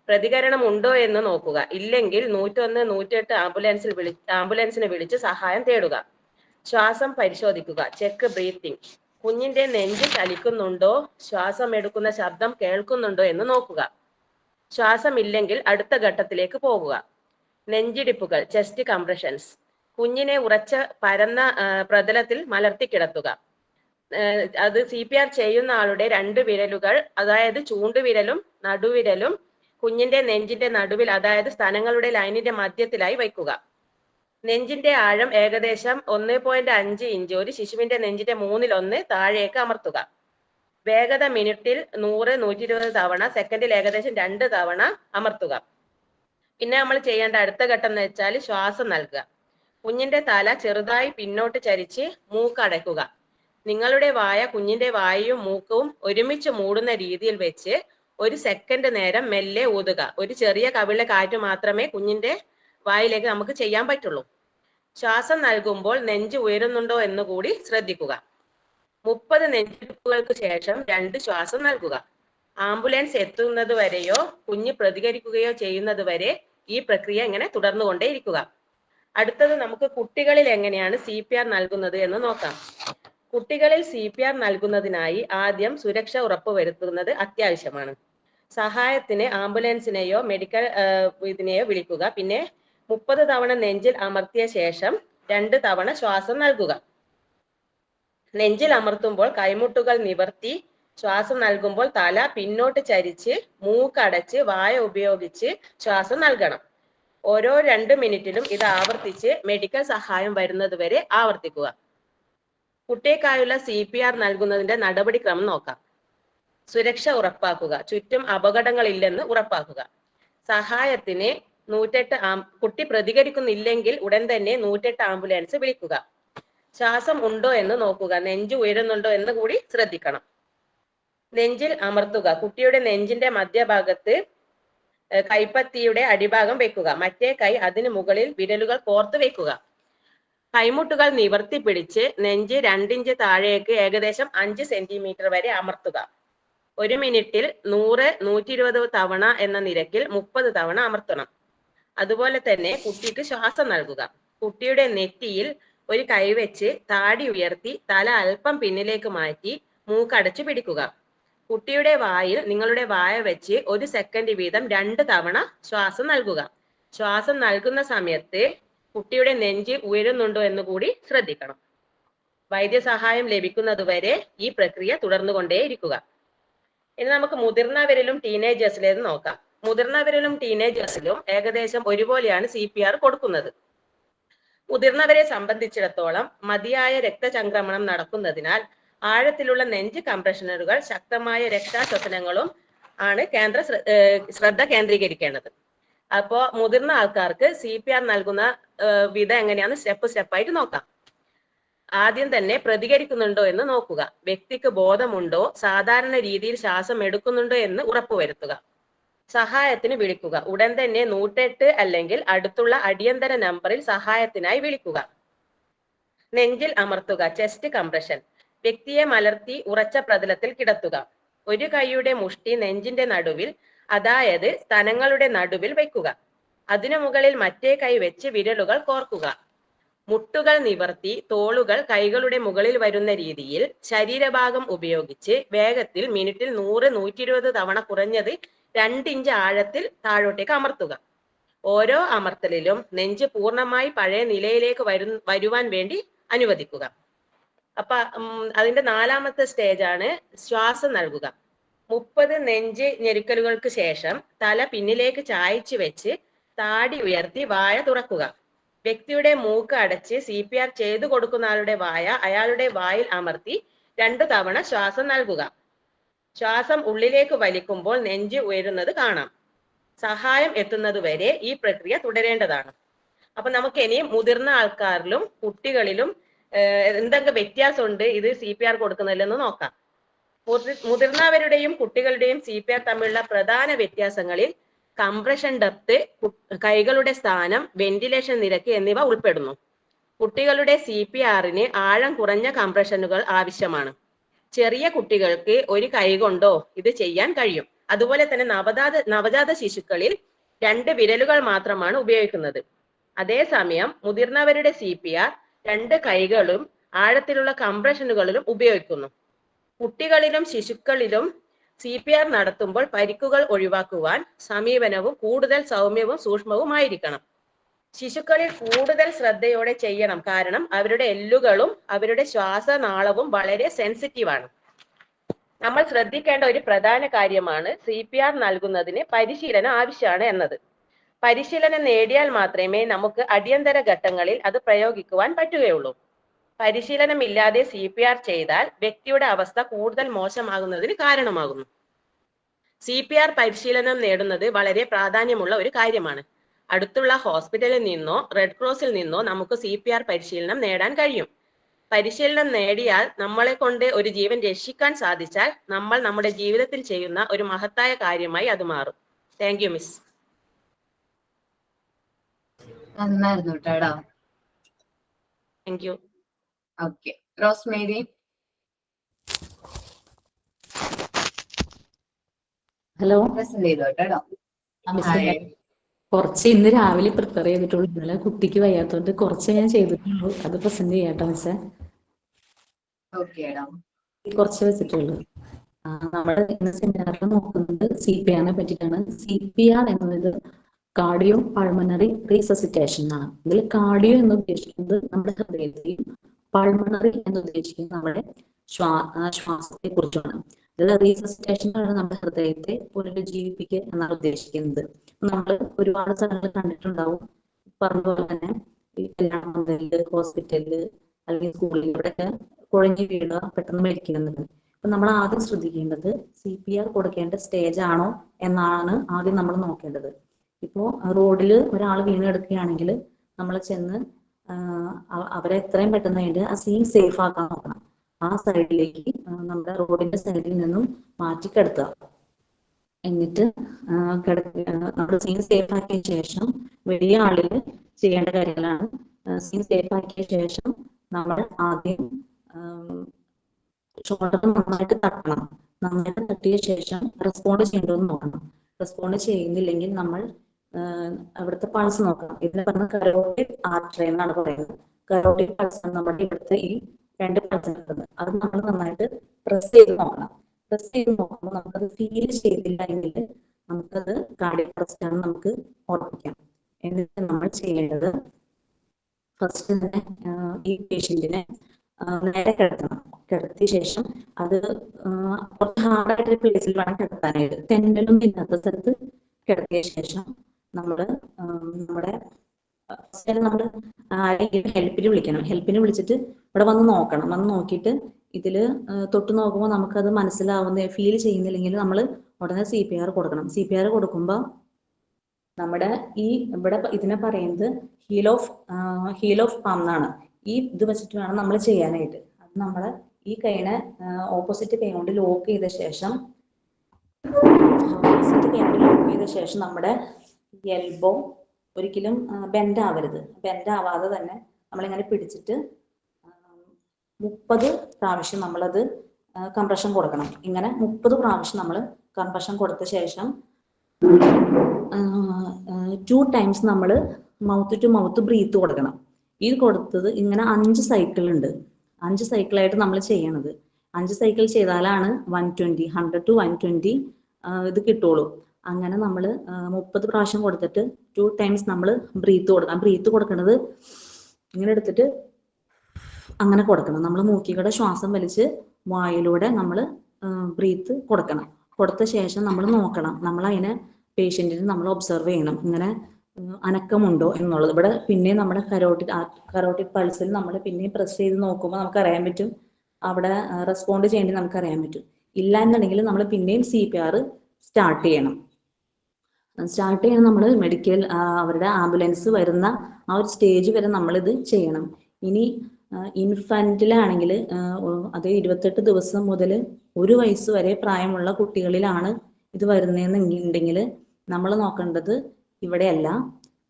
പ്രതികരണം ഉണ്ടോ എന്ന് നോക്കുക. ഇല്ലെങ്കിൽ 101, 108 ആംബുലൻസിനെ വിളിച്ച് സഹായം തേടുക. ശ്വാസം പരിശോധിക്കുക, ചെക്ക് ബ്രീത്തിങ്. കുഞ്ഞിന്റെ നെഞ്ച് ചലിക്കുന്നുണ്ടോ, ശ്വാസം എടുക്കുന്ന ശബ്ദം കേൾക്കുന്നുണ്ടോ എന്ന് നോക്കുക. ശ്വാസം ഇല്ലെങ്കിൽ അടുത്ത ഘട്ടത്തിലേക്ക് പോകുക. നെഞ്ചിടിപ്പുകൾ, ചെസ്റ്റ് കംപ്രഷൻസ്. കുഞ്ഞിനെ ഉറച്ച പരന്ന പ്രതലത്തിൽ മലർത്തി കിടത്തുക. അത് CPR ചെയ്യുന്ന ആളുടെ 2 വിരലുകൾ, അതായത് ചൂണ്ടുവിരലും നടുവിരലും കുഞ്ഞിന്റെ നെഞ്ചിന്റെ നടുവിൽ, അതായത് സ്തനങ്ങളുടെ ലൈനിന്റെ മധ്യത്തിലായി വയ്ക്കുക. നെഞ്ചിന്റെ ആഴം ഏകദേശം 1.5 ഇഞ്ച്, ഒരു ശിശുവിന്റെ നെഞ്ചിന്റെ 1/3 താഴേക്ക് അമർത്തുക. വേഗത മിനിറ്റിൽ 100, 120 തവണ, സെക്കൻഡിൽ ഏകദേശം 2 തവണ അമർത്തുക. പിന്നെ നമ്മൾ ചെയ്യേണ്ട അടുത്ത ഘട്ടം എന്ന് വെച്ചാൽ ശ്വാസം നൽകുക. കുഞ്ഞിന്റെ തല ചെറുതായി പിന്നോട്ട് ചരിച്ച് മൂക്ക് അടയ്ക്കുക. നിങ്ങളുടെ വായ കുഞ്ഞിന്റെ വായയും മൂക്കും ഒരുമിച്ച് മൂടുന്ന രീതിയിൽ വെച്ച് 1 സെക്കൻഡ് നേരം മെല്ലെ ഊതുക. ഒരു ചെറിയ കവിളിലെ കാറ്റ് മാത്രമേ കുഞ്ഞിന്റെ വായിലേക്ക് നമുക്ക് ചെയ്യാൻ പറ്റുള്ളൂ. ശ്വാസം നൽകുമ്പോൾ നെഞ്ച് ഉയരുന്നുണ്ടോ എന്ന് കൂടി ശ്രദ്ധിക്കുക. 30 നെഞ്ചിടിപ്പുകൾക്ക് ശേഷം 2 ശ്വാസം നൽകുക. ആംബുലൻസ് എത്തുന്നത് വരെയോ കുഞ്ഞ് പ്രതികരിക്കുകയോ ചെയ്യുന്നത് വരെ ഈ പ്രക്രിയ ഇങ്ങനെ തുടർന്നുകൊണ്ടേയിരിക്കുക. അടുത്തത് നമുക്ക് കുട്ടികളിൽ എങ്ങനെയാണ് CPR നൽകുന്നത് എന്ന് നോക്കാം. കുട്ടികളിൽ CPR നൽകുന്നതിനായി ആദ്യം സുരക്ഷ ഉറപ്പുവരുത്തുന്നത് അത്യാവശ്യമാണ്. സഹായത്തിന് ആംബുലൻസിനെയോ മെഡിക്കൽ ഇതിനെയോ വിളിക്കുക. പിന്നെ 30 തവണ നെഞ്ചിൽ അമർത്തിയ ശേഷം 2 തവണ ശ്വാസം നൽകുക. നെഞ്ചിൽ അമർത്തുമ്പോൾ കൈമുട്ടുകൾ നിവർത്തി ശ്വാസം നൽകുമ്പോൾ തല പിന്നോട്ട് ചരിച്ച് മൂക്കടച്ച് വായ ഉപയോഗിച്ച് ശ്വാസം നൽകണം. ഓരോ 2 മിനിറ്റിലും ഇത് ആവർത്തിച്ച് മെഡിക്കൽ സഹായം വരുന്നത് വരെ ആവർത്തിക്കുക. കുട്ടിക്കായുള്ള CPR നൽകുന്നതിന്റെ നടപടിക്രമം നോക്കാം. സുരക്ഷ ഉറപ്പാക്കുക, ചുറ്റും അപകടങ്ങളില്ലെന്ന് ഉറപ്പാക്കുക. സഹായത്തിന് 108 കുട്ടി പ്രതികരിക്കുന്നില്ലെങ്കിൽ ഉടൻ തന്നെ 108 ആംബുലൻസ് വിളിക്കുക. ശ്വാസം ഉണ്ടോ എന്ന് നോക്കുക, നെഞ്ച് ഉയരുന്നുണ്ടോ എന്ന് കൂടി ശ്രദ്ധിക്കണം. നെഞ്ചിൽ അമർത്തുക. കുട്ടിയുടെ നെഞ്ചിന്റെ മധ്യഭാഗത്ത് കൈപ്പത്തിയുടെ അടിഭാഗം വെക്കുക. മറ്റേ കൈ അതിന് മുകളിൽ വിരലുകൾ കോർത്ത് വെക്കുക. കൈമുട്ടുകൾ നിവർത്തി പിടിച്ച് നെഞ്ച് 2 ഇഞ്ച് താഴേക്ക് ഏകദേശം 5 സെന്റിമീറ്റർ വരെ അമർത്തുക. 1 മിനിറ്റിൽ 100, 120 തവണ എന്ന നിരക്കിൽ 30 തവണ അമർത്തണം. അതുപോലെ തന്നെ കുട്ടിക്ക് ശ്വാസം നൽകുക. കുട്ടിയുടെ നെറ്റിയിൽ ഒരു കൈവച്ച് താടി ഉയർത്തി തല അല്പം പിന്നിലേക്ക് മാറ്റി മൂക്കടച്ചു പിടിക്കുക. കുട്ടിയുടെ വായിൽ നിങ്ങളുടെ വായ വെച്ച് 1 സെക്കൻഡ് വീതം 2 തവണ ശ്വാസം നൽകുക. ശ്വാസം നൽകുന്ന സമയത്ത് കുട്ടിയുടെ നെഞ്ച് ഉയരുന്നുണ്ടോ എന്ന് കൂടി ശ്രദ്ധിക്കണം. വൈദ്യസഹായം ലഭിക്കുന്നതുവരെ ഈ പ്രക്രിയ തുടർന്നുകൊണ്ടേയിരിക്കുക. ഇനി നമുക്ക് മുതിർന്നവരിലും ടീനേജേഴ്സിലേത് നോക്കാം. മുതിർന്നവരിലും ടീനേജേഴ്സിലും ഏകദേശം ഒരുപോലെയാണ് CPR കൊടുക്കുന്നത്. മുതിർന്നവരെ സംബന്ധിച്ചിടത്തോളം മതിയായ രക്തചംക്രമണം നടക്കുന്നതിനാൽ ആഴത്തിലുള്ള നെഞ്ച് കംപ്രഷനുകൾ ശക്തമായ രക്താശ്വസനങ്ങളും ആണ് ശ്രദ്ധ കേന്ദ്രീകരിക്കേണ്ടത്. അപ്പോ മുതിർന്ന ആൾക്കാർക്ക് CPR നൽകുന്ന വിധം എങ്ങനെയാന്ന് സ്റ്റെപ്പായിട്ട് നോക്കാം. ആദ്യം തന്നെ പ്രതികരിക്കുന്നുണ്ടോ എന്ന് നോക്കുക. വ്യക്തിക്ക് ബോധമുണ്ടോ, സാധാരണ രീതിയിൽ ശ്വാസം എടുക്കുന്നുണ്ടോ എന്ന് ഉറപ്പുവരുത്തുക. സഹായത്തിന് വിളിക്കുക. ഉടൻ തന്നെ 108 അല്ലെങ്കിൽ അടുത്തുള്ള അടിയന്തര നമ്പറിൽ സഹായത്തിനായി വിളിക്കുക. നെഞ്ചിൽ അമർത്തുക, ചെസ്റ്റ് കംപ്രഷൻ. വ്യക്തിയെ മലർത്തി ഉറച്ച പ്രതലത്തിൽ കിടത്തുക. ഒരു കൈയുടെ മുഷ്ടി നെഞ്ചിന്റെ നടുവിൽ, അതായത് സ്തനങ്ങളുടെ നടുവിൽ വയ്ക്കുക. അതിനു മുകളിൽ മറ്റേ കൈ വെച്ച് വിരലുകൾ കോർക്കുക. മുട്ടുകൾ നിവർത്തി തോളുകൾ കൈകളുടെ മുകളിൽ വരുന്ന രീതിയിൽ ശരീരഭാഗം ഉപയോഗിച്ച് വേഗത്തിൽ മിനിറ്റിൽ 100-120 തവണ കുറഞ്ഞത് 2 ഇഞ്ച് ആഴത്തിൽ താഴോട്ടേക്ക് അമർത്തുക. ഓരോ അമർത്തലിലും നെഞ്ച് പൂർണ്ണമായി പഴയ നിലയിലേക്ക് വരുവാൻ വേണ്ടി അനുവദിക്കുക. അപ്പൊ അതിന്റെ 4ാമത്തെ സ്റ്റേജ് ആണ് ശ്വാസം നൽകുക. 30 നെഞ്ച് ഞെരുക്കലുകൾക്ക് ശേഷം തല പിന്നിലേക്ക് ചായച്ചു വെച്ച് താടി ഉയർത്തി വായ തുറക്കുക. വ്യക്തിയുടെ മൂക്ക് അടച്ച് CPR ചെയ്തു കൊടുക്കുന്ന ആളുടെ വായ അയാളുടെ വായിൽ അമർത്തി 2 തവണ ശ്വാസം നൽകുക. ശ്വാസം ഉള്ളിലേക്ക് വലിക്കുമ്പോൾ നെഞ്ച് ഉയരുന്നത് കാണാം. സഹായം എത്തുന്നതുവരെ ഈ പ്രക്രിയ തുടരേണ്ടതാണ്. അപ്പൊ നമുക്ക് ഇനി മുതിർന്ന ആൾക്കാരിലും കുട്ടികളിലും എന്തൊക്കെ വ്യത്യാസമുണ്ട് ഇത് CPR കൊടുക്കുന്നതിലെന്ന് നോക്കാം. മുതിർന്നവരുടെയും കുട്ടികളുടെയും CPR തമ്മിലുള്ള പ്രധാന വ്യത്യാസങ്ങളിൽ കംപ്രഷൻ ഡെപ്ത്, കൈകളുടെ സ്ഥാനം, വെന്റിലേഷൻ നിരക്ക് എന്നിവ ഉൾപ്പെടുന്നു. കുട്ടികളുടെ CPRന് ആഴം കുറഞ്ഞ കംപ്രഷനുകൾ ആവശ്യമാണ്. ചെറിയ കുട്ടികൾക്ക് ഒരു കൈ കൊണ്ടോ ഇത് ചെയ്യാൻ കഴിയും. അതുപോലെ തന്നെ നവജാത ശിശുക്കളിൽ 2 വിരലുകൾ മാത്രമാണ് ഉപയോഗിക്കുന്നത്. അതേസമയം മുതിർന്നവരുടെ CPR 2 കൈകളും ആഴത്തിലുള്ള കംപ്രഷനുകളിലും ഉപയോഗിക്കുന്നു. കുട്ടികളിലും ശിശുക്കളിലും CPR നടത്തുമ്പോൾ പരിക്കുകൾ ഒഴിവാക്കുവാൻ സമീപനവും കൂടുതൽ സൗമ്യവും സൂക്ഷ്മവുമായിരിക്കണം. ശിശുക്കളിൽ കൂടുതൽ ശ്രദ്ധയോടെ ചെയ്യണം, കാരണം അവരുടെ എല്ലുകളും അവരുടെ ശ്വാസനാളവും വളരെ സെൻസിറ്റീവാണ്. നമ്മൾ ശ്രദ്ധിക്കേണ്ട ഒരു പ്രധാന കാര്യമാണ് CPR നൽകുന്നതിന് പരിശീലനം ആവശ്യമാണ് എന്നത്. പരിശീലനം നേടിയാൽ മാത്രമേ നമുക്ക് അടിയന്തര ഘട്ടങ്ങളിൽ അത് പ്രയോഗിക്കുവാൻ പറ്റുകയുള്ളൂ. പരിശീലനം ഇല്ലാതെ CPR ചെയ്താൽ വ്യക്തിയുടെ അവസ്ഥ കൂടുതൽ മോശമാകുന്നതിന് കാരണമാകുന്നു. CPR പരിശീലനം നേടുന്നത് വളരെ പ്രാധാന്യമുള്ള ഒരു കാര്യമാണ്. അടുത്തുള്ള ഹോസ്പിറ്റലിൽ നിന്നോ റെഡ് ക്രോസിൽ നിന്നോ നമുക്ക് CPR പരിശീലനം നേടാൻ കഴിയും. പരിശീലനം നേടിയാൽ നമ്മളെ കൊണ്ട് ഒരു ജീവൻ രക്ഷിക്കാൻ സാധിച്ചാൽ നമ്മൾ നമ്മുടെ ജീവിതത്തിൽ ചെയ്യുന്ന ഒരു മഹത്തായ കാര്യമായി അത് മാറും. Thank you miss. നന്നായിരുന്നു കേട്ടോ. Thank U. Okay, Rosemary. Hello, present ചെയ്തോ കേട്ടോ. കുറച്ച് ഇന്ന് രാവിലെ പ്രിപ്പയർ ചെയ്തിട്ടുള്ളൂ. ഇന്നലെ കുട്ടിക്ക് വയ്യാത്തോണ്ട് കുറച്ച് ഞാൻ ചെയ്തിട്ടുള്ളൂ. അത് പ്രസന്റ് ചെയ്യാട്ടോ മിസ്സേ. കുറച്ച് വെച്ചിട്ടുള്ളൂ. നമ്മൾ ഇന്ന് സെമിനാറിൽ നോക്കുന്നത് CPR പറ്റിയിട്ടാണ്. CPR എന്നത് കാർഡിയോ പൾമണറി റീസസിറ്റേഷൻ എന്നാണ്. ഇതിൽ കാർഡിയോ എന്ന് ഉദ്ദേശിക്കുന്നത് നമ്മുടെ ഹൃദയത്തെയും പൾമണറി എന്ന് ഉദ്ദേശിക്കുന്നത് നമ്മുടെ ശ്വാസത്തെ കുറിച്ചാണ്. ഇതിൽ റീസസിറ്റേഷൻ ആണ് നമ്മുടെ ഹൃദയത്തെ പുനരുജ്ജീവിപ്പിക്കുക എന്നാണ് ഉദ്ദേശിക്കുന്നത്. നമ്മൾ ഒരുപാട് സ്ഥലങ്ങൾ കണ്ടിട്ടുണ്ടാവും. പറഞ്ഞതുപോലെ തന്നെ ഈ കല്യാണ ഹോസ്പിറ്റലില് അല്ലെങ്കിൽ സ്കൂളിൽ ഇവിടെയൊക്കെ കുഴഞ്ഞു വീഴുക, പെട്ടെന്ന് മരിക്കുന്നത്. അപ്പൊ നമ്മൾ ആദ്യം ശ്രദ്ധിക്കേണ്ടത് CPR കൊടുക്കേണ്ട സ്റ്റേജ് ആണോ എന്നാണ് ആദ്യം നമ്മൾ നോക്കേണ്ടത്. ഇപ്പോ റോഡിൽ ഒരാൾ വീണെടുക്കുകയാണെങ്കിൽ നമ്മൾ ചെന്ന് അവരെ എത്രയും പെട്ടെന്ന് അതിന്റെ ആ സീൻ സേഫ് ആക്കാൻ നോക്കണം. ആ സൈഡിലേക്ക് നമ്മുടെ റോഡിന്റെ സൈഡിൽ നിന്നും മാറ്റി കിടത്തുക. എന്നിട്ട് നമ്മുടെ സീൻ സേഫ് ആക്കിയ ശേഷം വലിയ ആളില് ചെയ്യേണ്ട കാര്യങ്ങളാണ്. സീൻ സേഫ് ആക്കിയ ശേഷം നമ്മൾ ആദ്യം ഷോൾഡർ നന്നായിട്ട് തട്ടണം. നന്നായിട്ട് തട്ടിയ ശേഷം റെസ്പോണ്ട് ചെയ്യണമെന്ന് നോക്കണം. റെസ്പോണ്ട് ചെയ്യുന്നില്ലെങ്കിൽ നമ്മൾ അവിടുത്തെ പൾസ് നോക്കണം. ഇതിനെ പറഞ്ഞ കരോട്ടിഡ് ആർട്ടറി എന്നാണ് പറയുന്നത്. കരോട്ടിഡ് പൾസ് ആണ് നമ്മുടെ ഇവിടുത്തെ ഈ 2 പൾസ് എടുക്കുന്നത്. അത് നമ്മൾ നന്നായിട്ട് പ്രസ് ചെയ്ത് നോക്കണം. പ്രസ് ചെയ്ത് നോക്കുമ്പോൾ നമുക്കത് ഫീൽ ചെയ്തില്ല എങ്കിൽ നമുക്കത് കാർഡിയക് അറസ്റ്റ് ആണ് നമുക്ക് ഉറപ്പിക്കാം. എന്നിട്ട് നമ്മൾ ചെയ്യേണ്ടത് ഫസ്റ്റ് തന്നെ ഈ പേഷ്യന്റിനെ നേരെ കിടത്തണം. കിടത്തിയ ശേഷം അത് കുറച്ച് ഹാർഡായിട്ടൊരു പ്ലേസിൽ വേണം കിടത്താനായിട്ട്. തെന്നലും ഇല്ലാത്ത സ്ഥലത്ത് കിടത്തിയ ശേഷം നമ്മുടെ ആരെങ്കിലും ഹെൽപ്പിന് വിളിക്കണം. ഹെൽപ്പിന് വിളിച്ചിട്ട് ഇവിടെ വന്ന് നോക്കണം. വന്ന് നോക്കിയിട്ട് ഇതില് തൊട്ട് നോക്കുമ്പോൾ നമുക്കത് മനസ്സിലാവുന്ന ഫീൽ ചെയ്യുന്നില്ലെങ്കിൽ നമ്മൾ ഉടനെ CPR കൊടുക്കണം. CPR കൊടുക്കുമ്പോൾ നമ്മുടെ ഈ ഇവിടെ ഇതിനെ പറയുന്നത് ഹീൽ ഓഫ് പാം എന്നാണ്. ഈ ഇത് വെച്ചിട്ട് വേണം നമ്മൾ ചെയ്യാനായിട്ട്. അത് നമ്മൾ ഈ കൈനെ ഓപ്പോസിറ്റ് കൈ കൊണ്ട് ലോക്ക് ചെയ്ത ശേഷം നമ്മുടെ എൽബോ ഒരിക്കലും ബെൻഡ് ആവരുത്. ബെൻഡ് ആവാതെ തന്നെ നമ്മളിങ്ങനെ പിടിച്ചിട്ട് 30 പ്രാവശ്യം നമ്മളത് കംപ്രഷൻ കൊടുക്കണം. ഇങ്ങനെ 30 പ്രാവശ്യം നമ്മൾ കംപ്രഷൻ കൊടുത്ത ശേഷം 2 ടൈംസ് നമ്മൾ മൗത്ത് ടു മൗത്ത് ബ്രീത്ത് കൊടുക്കണം. ഇത് കൊടുത്തത് ഇങ്ങനെ 5 സൈക്കിൾ ഉണ്ട്. 5 സൈക്കിളായിട്ട് നമ്മൾ ചെയ്യണത്. 5 സൈക്കിൾ ചെയ്താലാണ് 120 100 to 120 ഇത് കിട്ടുള്ളൂ. അങ്ങനെ നമ്മൾ 30 പ്രാവശ്യം കൊടുത്തിട്ട് 2 ടൈംസ് നമ്മൾ ബ്രീത്ത് കൊടുക്കണം. ബ്രീത്ത് കൊടുക്കുന്നത് ഇങ്ങനെ എടുത്തിട്ട് അങ്ങനെ കൊടുക്കണം. നമ്മൾ മൂക്കിലൂടെ ശ്വാസം വലിച്ച് വായിലൂടെ നമ്മൾ ബ്രീത്ത് കൊടുക്കണം. കൊടുത്ത ശേഷം നമ്മൾ നോക്കണം. നമ്മൾ അതിനെ പേഷ്യൻറ്റിന് നമ്മൾ ഒബ്സർവ് ചെയ്യണം, ഇങ്ങനെ അനക്കമുണ്ടോ എന്നുള്ളത്. ഇവിടെ പിന്നെ നമ്മുടെ കരോട്ടിഡ് പൾസിൽ നമ്മൾ പിന്നെ പ്രസ് ചെയ്ത് നോക്കുമ്പോൾ നമുക്ക് അറിയാൻ പറ്റും, അവിടെ റെസ്പോണ്ട് ചെയ്യേണ്ടി നമുക്ക് അറിയാൻ പറ്റും. ഇല്ല എന്നുണ്ടെങ്കിൽ നമ്മൾ പിന്നെയും CPR സ്റ്റാർട്ട് ചെയ്യണം. നമ്മൾ മെഡിക്കൽ അവരുടെ ആംബുലൻസ് വരുന്ന ആ ഒരു സ്റ്റേജ് വരെ നമ്മളിത് ചെയ്യണം. ഇനി ഇൻഫന്റിലാണെങ്കിൽ അത് 28 ദിവസം മുതൽ 1 വയസ്സ് വരെ പ്രായമുള്ള കുട്ടികളിലാണ് ഇത് വരുന്നതെന്നുണ്ടെങ്കിൽ നമ്മൾ നോക്കേണ്ടത് ഇവിടെയല്ല,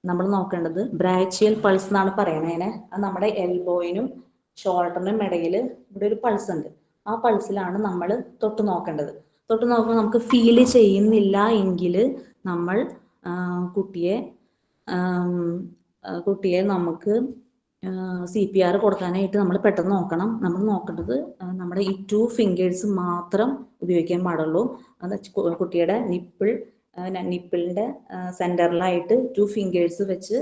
നമ്മൾ നോക്കേണ്ടത് ബ്രാച്ചിയൽ പൾസ് എന്നാണ് പറയണേനെ. അത് നമ്മുടെ എൽബോയിനും ഷോൾഡറിനും ഇടയിൽ ഇവിടെ ഒരു പൾസ് ഉണ്ട്. ആ പൾസിലാണ് നമ്മൾ തൊട്ട് നോക്കേണ്ടത്. തൊട്ട് നോക്കുമ്പോൾ നമുക്ക് ഫീൽ ചെയ്യുന്നില്ല എങ്കിൽ നമ്മൾ കുട്ടിയെ നമുക്ക് CPR കൊടുക്കാനായിട്ട് നമ്മൾ പെട്ടെന്ന് നോക്കണം. നമ്മൾ നോക്കേണ്ടത് നമ്മുടെ ഈ 2 ഫിംഗേഴ്സ് മാത്രം ഉപയോഗിക്കാൻ പാടുള്ളൂ. അത് കുട്ടിയുടെ നിപ്പിളിന്റെ സെന്ററിലായിട്ട് 2 ഫിംഗേഴ്സ് വെച്ച്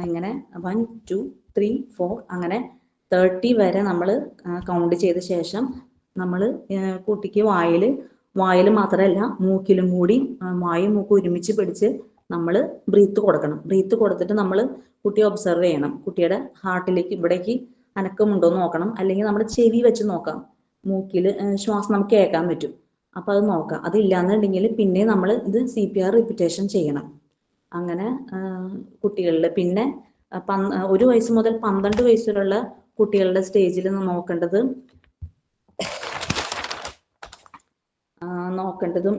ഇങ്ങനെ 1 2 3 4 അങ്ങനെ 30 വരെ നമ്മൾ കൗണ്ട് ചെയ്ത ശേഷം നമ്മൾ കുട്ടിക്ക് വായിൽ മാത്രമല്ല മൂക്കിലും കൂടി വായും മൂക്കും ഒരുമിച്ച് പിടിച്ച് നമ്മൾ ബ്രീത്ത് കൊടുക്കണം. ബ്രീത്ത് കൊടുത്തിട്ട് നമ്മൾ കുട്ടിയെ ഒബ്സർവ് ചെയ്യണം. കുട്ടിയുടെ ഹാർട്ടിലേക്ക് ഇവിടേക്ക് അനക്കമുണ്ടോ എന്ന് നോക്കണം. അല്ലെങ്കിൽ നമ്മുടെ ചെവി വെച്ച് നോക്കാം, മൂക്കിൽ ശ്വാസം നമുക്ക് കേൾക്കാൻ പറ്റും. അപ്പോൾ അത് നോക്കാം. അതില്ലാന്നുണ്ടെങ്കിൽ പിന്നെ നമ്മൾ ഇത് CPR റിപ്പീറ്റേഷൻ ചെയ്യണം. അങ്ങനെ കുട്ടികളിൽ പിന്നെ 1 വയസ്സ് മുതൽ 12 വയസ്സിലുള്ള കുട്ടികളുടെ സ്റ്റേജിൽ നോക്കേണ്ടതും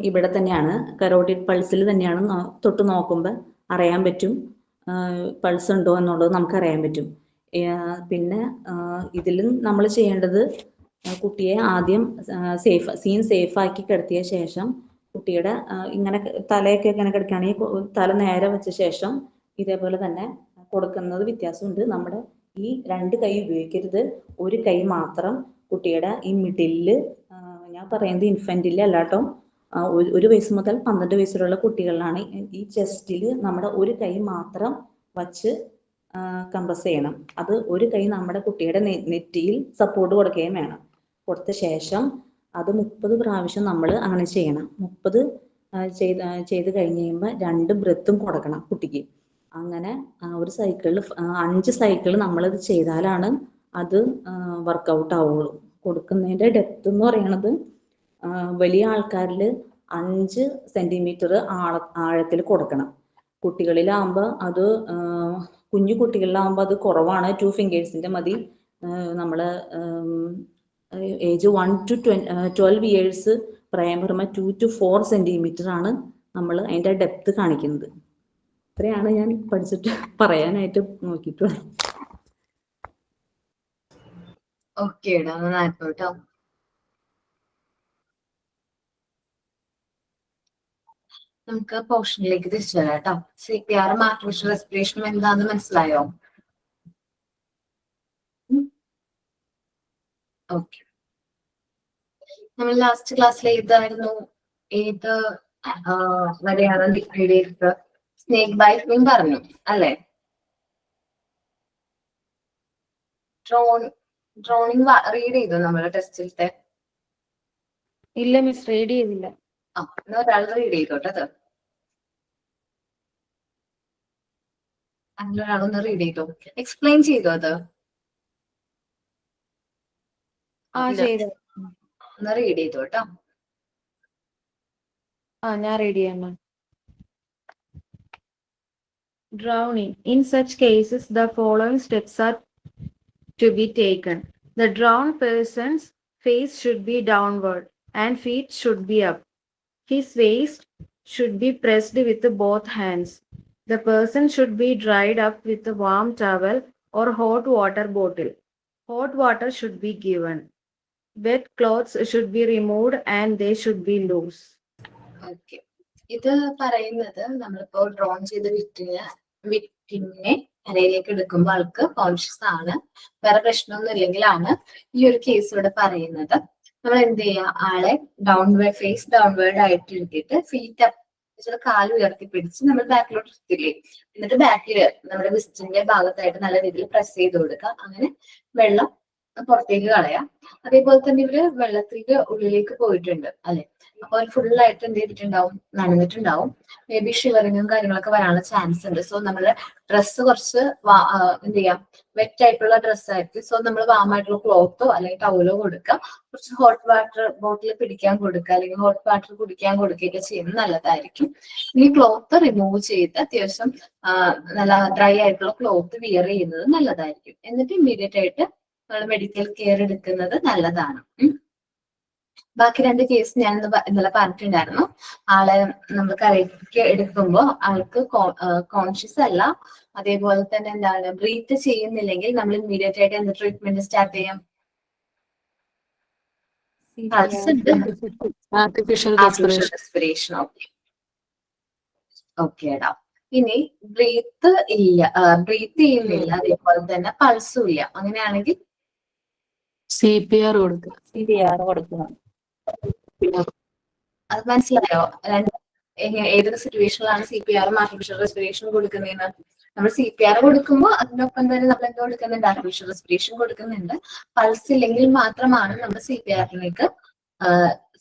ഇവിടെ തന്നെയാണ്. കരോട്ടിഡ് പൾസിൽ തന്നെയാണ്. തൊട്ട് നോക്കുമ്പോൾ അറിയാൻ പറ്റും പൾസ് ഉണ്ടോ എന്നുള്ളത് നമുക്ക് അറിയാൻ പറ്റും. പിന്നെ ഇതിലും നമ്മൾ ചെയ്യേണ്ടത് കുട്ടിയെ ആദ്യം സേഫ് ആക്കി കിടത്തിയ ശേഷം കുട്ടിയുടെ ഇങ്ങനെ തലയൊക്കെ ഇങ്ങനെ കിടക്കുകയാണെങ്കിൽ തല നേരെ വെച്ച ശേഷം ഇതേപോലെ തന്നെ കൊടുക്കുന്നത് വ്യത്യാസമുണ്ട്. നമ്മുടെ ഈ 2 കൈ ഉപയോഗിക്കരുത്, 1 കൈ മാത്രം കുട്ടിയുടെ ഈ മിഡില്, ഞാൻ പറയുന്നത് ഇൻഫന്റില് അല്ലാട്ടോ, 1 വയസ്സ് മുതൽ 12 വയസ്സിലുള്ള കുട്ടികളിലാണ് ഈ ചെസ്റ്റിൽ നമ്മുടെ 1 കൈ മാത്രം വച്ച് കംപ്രസ് ചെയ്യണം. അത് 1 കൈ നമ്മുടെ കുട്ടിയുടെ നെറ്റിയിൽ സപ്പോർട്ട് കൊടുക്കുകയും വേണം. കൊടുത്ത ശേഷം അത് 30 പ്രാവശ്യം നമ്മൾ അങ്ങനെ ചെയ്യണം. 30 ചെയ്ത് കഴിഞ്ഞ് കഴിയുമ്പോൾ 2 ബ്രെത്തും കൊടുക്കണം കുട്ടിക്ക്. അങ്ങനെ ഒരു സൈക്കിളിൽ 5 സൈക്കിൾ നമ്മളത് ചെയ്താലാണ് അത് വർക്കൗട്ട് ആവുള്ളൂ. കൊടുക്കുന്നതിൻ്റെ ഡെപ്ത് എന്ന് പറയുന്നത് വലിയ ആൾക്കാരിൽ 5 സെന്റിമീറ്റർ ആഴത്തിൽ കൊടുക്കണം. കുട്ടികളിലാവുമ്പോൾ അത് കുഞ്ഞു കുട്ടികളിലാവുമ്പോൾ അത് കുറവാണ്, 2 ഫിംഗേഴ്സിന്റെ മതി. നമ്മൾ ഏജ് 1 to 12 ഇയേഴ്സ് പ്രായം വരുമ്പോൾ 2 to 4 സെന്റിമീറ്റർ ആണ് നമ്മൾ അതിൻ്റെ ഡെപ്ത് കാണിക്കുന്നത്. ഇത്രയാണ് ഞാൻ പഠിച്ചിട്ട് പറയാനായിട്ട് നോക്കിയിട്ടുള്ളത്. ഓക്കെ, നന്നായിരുന്നു കേട്ടോ. നമുക്ക് പോർഷനിലേക്ക് തിരിച്ചു വരാം കേട്ടോ. CPR ആർട്ടിഫിഷ്യൽ റെസ്പിറേഷനും എന്താന്ന് മനസ്സിലായോ? ഓക്കെ, നമ്മൾ ലാസ്റ്റ് ക്ലാസ്സിൽ ഏത് വരെയാണ് ഡിവൈഡ് ചെയ്തത്? സ്നേക്ക് ബൈറ്റിംഗ് പറഞ്ഞു അല്ലെ? ഡ്രോണിങ് റീഡ് ചെയ്തു നമ്മളെ ടെസ്റ്റിലത്തെ? ഇല്ല മിസ്, റീഡ് ചെയ്തില്ല. ഒരാൾ റീഡ് ചെയ്തോട്ടെ. അത് അങ്ങനെ ഒരാളൊന്ന് റീഡ് ചെയ്തോ, എക്സ്പ്ലെയിൻ ചെയ്തോ അത്? ഒന്ന് റീഡ് ചെയ്തോ കേട്ടോ. ഞാൻ റീഡ് ചെയ്യാം. Drowning. In such cases, the following steps are to be taken. The drowned person's face should be downward and feet should be up. His waist should be pressed with both hands. The person should be dried up with a warm towel or hot water bottle. Hot water should be given. Wet clothes should be removed and they should be loose. Okay, ഇത് പറയുന്നത് നമ്മളിപ്പോ drone ചെയ്ത വിക്ടിമിനെ അരയിലേക്ക് എടുക്കുമ്പോൾ ആൾക്ക് conscious ആണ്, വേറെ പ്രശ്നമൊന്നും ഇല്ലെങ്കിലാണ് ഈ ഒരു കേസ് ഇവിടെ പറയുന്നത്. നമ്മൾ എന്ത് ചെയ്യുക, ആളെ ഡൗൺവേർഡ് ഫേസ് ഡൗൺവേർഡ് ആയിട്ട് ഇരുത്തിയിട്ട് ഫീറ്റ് അപ്പ് കാല് ഉയർത്തി പിടിച്ച് നമ്മൾ ബാക്കിലോട്ട് ഇരുത്തില്ലേ, എന്നിട്ട് ബാക്കില് നമ്മുടെ വിസ്റ്റിന്റെ ഭാഗത്തായിട്ട് നല്ല രീതിയിൽ പ്രസ് ചെയ്ത് കൊടുക്കുക. അങ്ങനെ വെള്ളം പുറത്തേക്ക് കളയാം. അതേപോലെ തന്നെ ഇവര് വെള്ളത്തിലേക്ക് ഉള്ളിലേക്ക് പോയിട്ടുണ്ട് അല്ലെ, അപ്പൊ അവർ ഫുള്ളായിട്ട് എന്ത് ചെയ്തിട്ടുണ്ടാവും, നനഞ്ഞിട്ടുണ്ടാവും. മേ ബി ഷിവറിങ്ങും കാര്യങ്ങളൊക്കെ വരാനുള്ള ചാൻസ് ഉണ്ട്. സോ നമ്മള് ഡ്രസ്സ് കുറച്ച് എന്ത് ചെയ്യാം, വെറ്റ് ആയിട്ടുള്ള ഡ്രസ്സായിരിക്കും. സോ നമ്മൾ വാമായിട്ടുള്ള ക്ലോത്തോ അല്ലെങ്കിൽ ടവലോ കൊടുക്കുക, കുറച്ച് ഹോട്ട് വാട്ടർ ബോട്ടിൽ പിടിക്കാൻ കൊടുക്കുക അല്ലെങ്കിൽ ഹോട്ട് വാട്ടർ കുടിക്കാൻ കൊടുക്കുകയൊക്കെ ചെയ്യുന്നത് നല്ലതായിരിക്കും. ഈ ക്ലോത്ത് റിമൂവ് ചെയ്ത് അത്യാവശ്യം നല്ല ഡ്രൈ ആയിട്ടുള്ള ക്ലോത്ത് വിയർ ചെയ്യുന്നത് നല്ലതായിരിക്കും. എന്നിട്ട് ഇമ്മീഡിയറ്റ് ആയിട്ട് നമ്മൾ മെഡിക്കൽ കെയർ എടുക്കുന്നത് നല്ലതാണ്. ബാക്കി 2 കേസ് ഞാൻ ഇന്നലെ പറഞ്ഞിട്ടുണ്ടായിരുന്നു. ആളെ നമ്മൾ കരയ്ക്ക് എടുക്കുമ്പോൾ ആൾക്ക് കോൺഷ്യസ് അല്ല, അതേപോലെ തന്നെ എന്താണ് ബ്രീത്ത് ചെയ്യുന്നില്ലെങ്കിൽ നമ്മൾ ഇമ്മീഡിയറ്റ് ആയിട്ട് എന്ത് ട്രീറ്റ്മെന്റ് സ്റ്റാർട്ട് ചെയ്യാം? പൾസ് ഉണ്ട്, ആർട്ടിഫിഷ്യൽ റെസ്പിറേഷൻ. ഓക്കെ ഇടാം. ഇനി ബ്രീത്ത് ചെയ്യുന്നില്ല, അതേപോലെ തന്നെ പൾസും ഇല്ല, അങ്ങനെയാണെങ്കിൽ CPR കൊടുക്കുക. അത് മനസ്സിലായോ? ഏതൊക്കെ സിറ്റുവേഷനിലാണ് CPR ആർട്ടിഫിഷ്യൽ റെസ്പിറേഷൻ കൊടുക്കുന്നതെന്ന്? നമ്മൾ CPR കൊടുക്കുമ്പോൾ അതിനൊപ്പം തന്നെ നമ്മൾ എന്താ കൊടുക്കുന്നുണ്ട്, ആർട്ടിഫിഷ്യൽ റെസ്പിറേഷൻ കൊടുക്കുന്നുണ്ട്. പൾസ് ഇല്ലെങ്കിൽ മാത്രമാണ് നമ്മൾ CPR-ലേക്ക്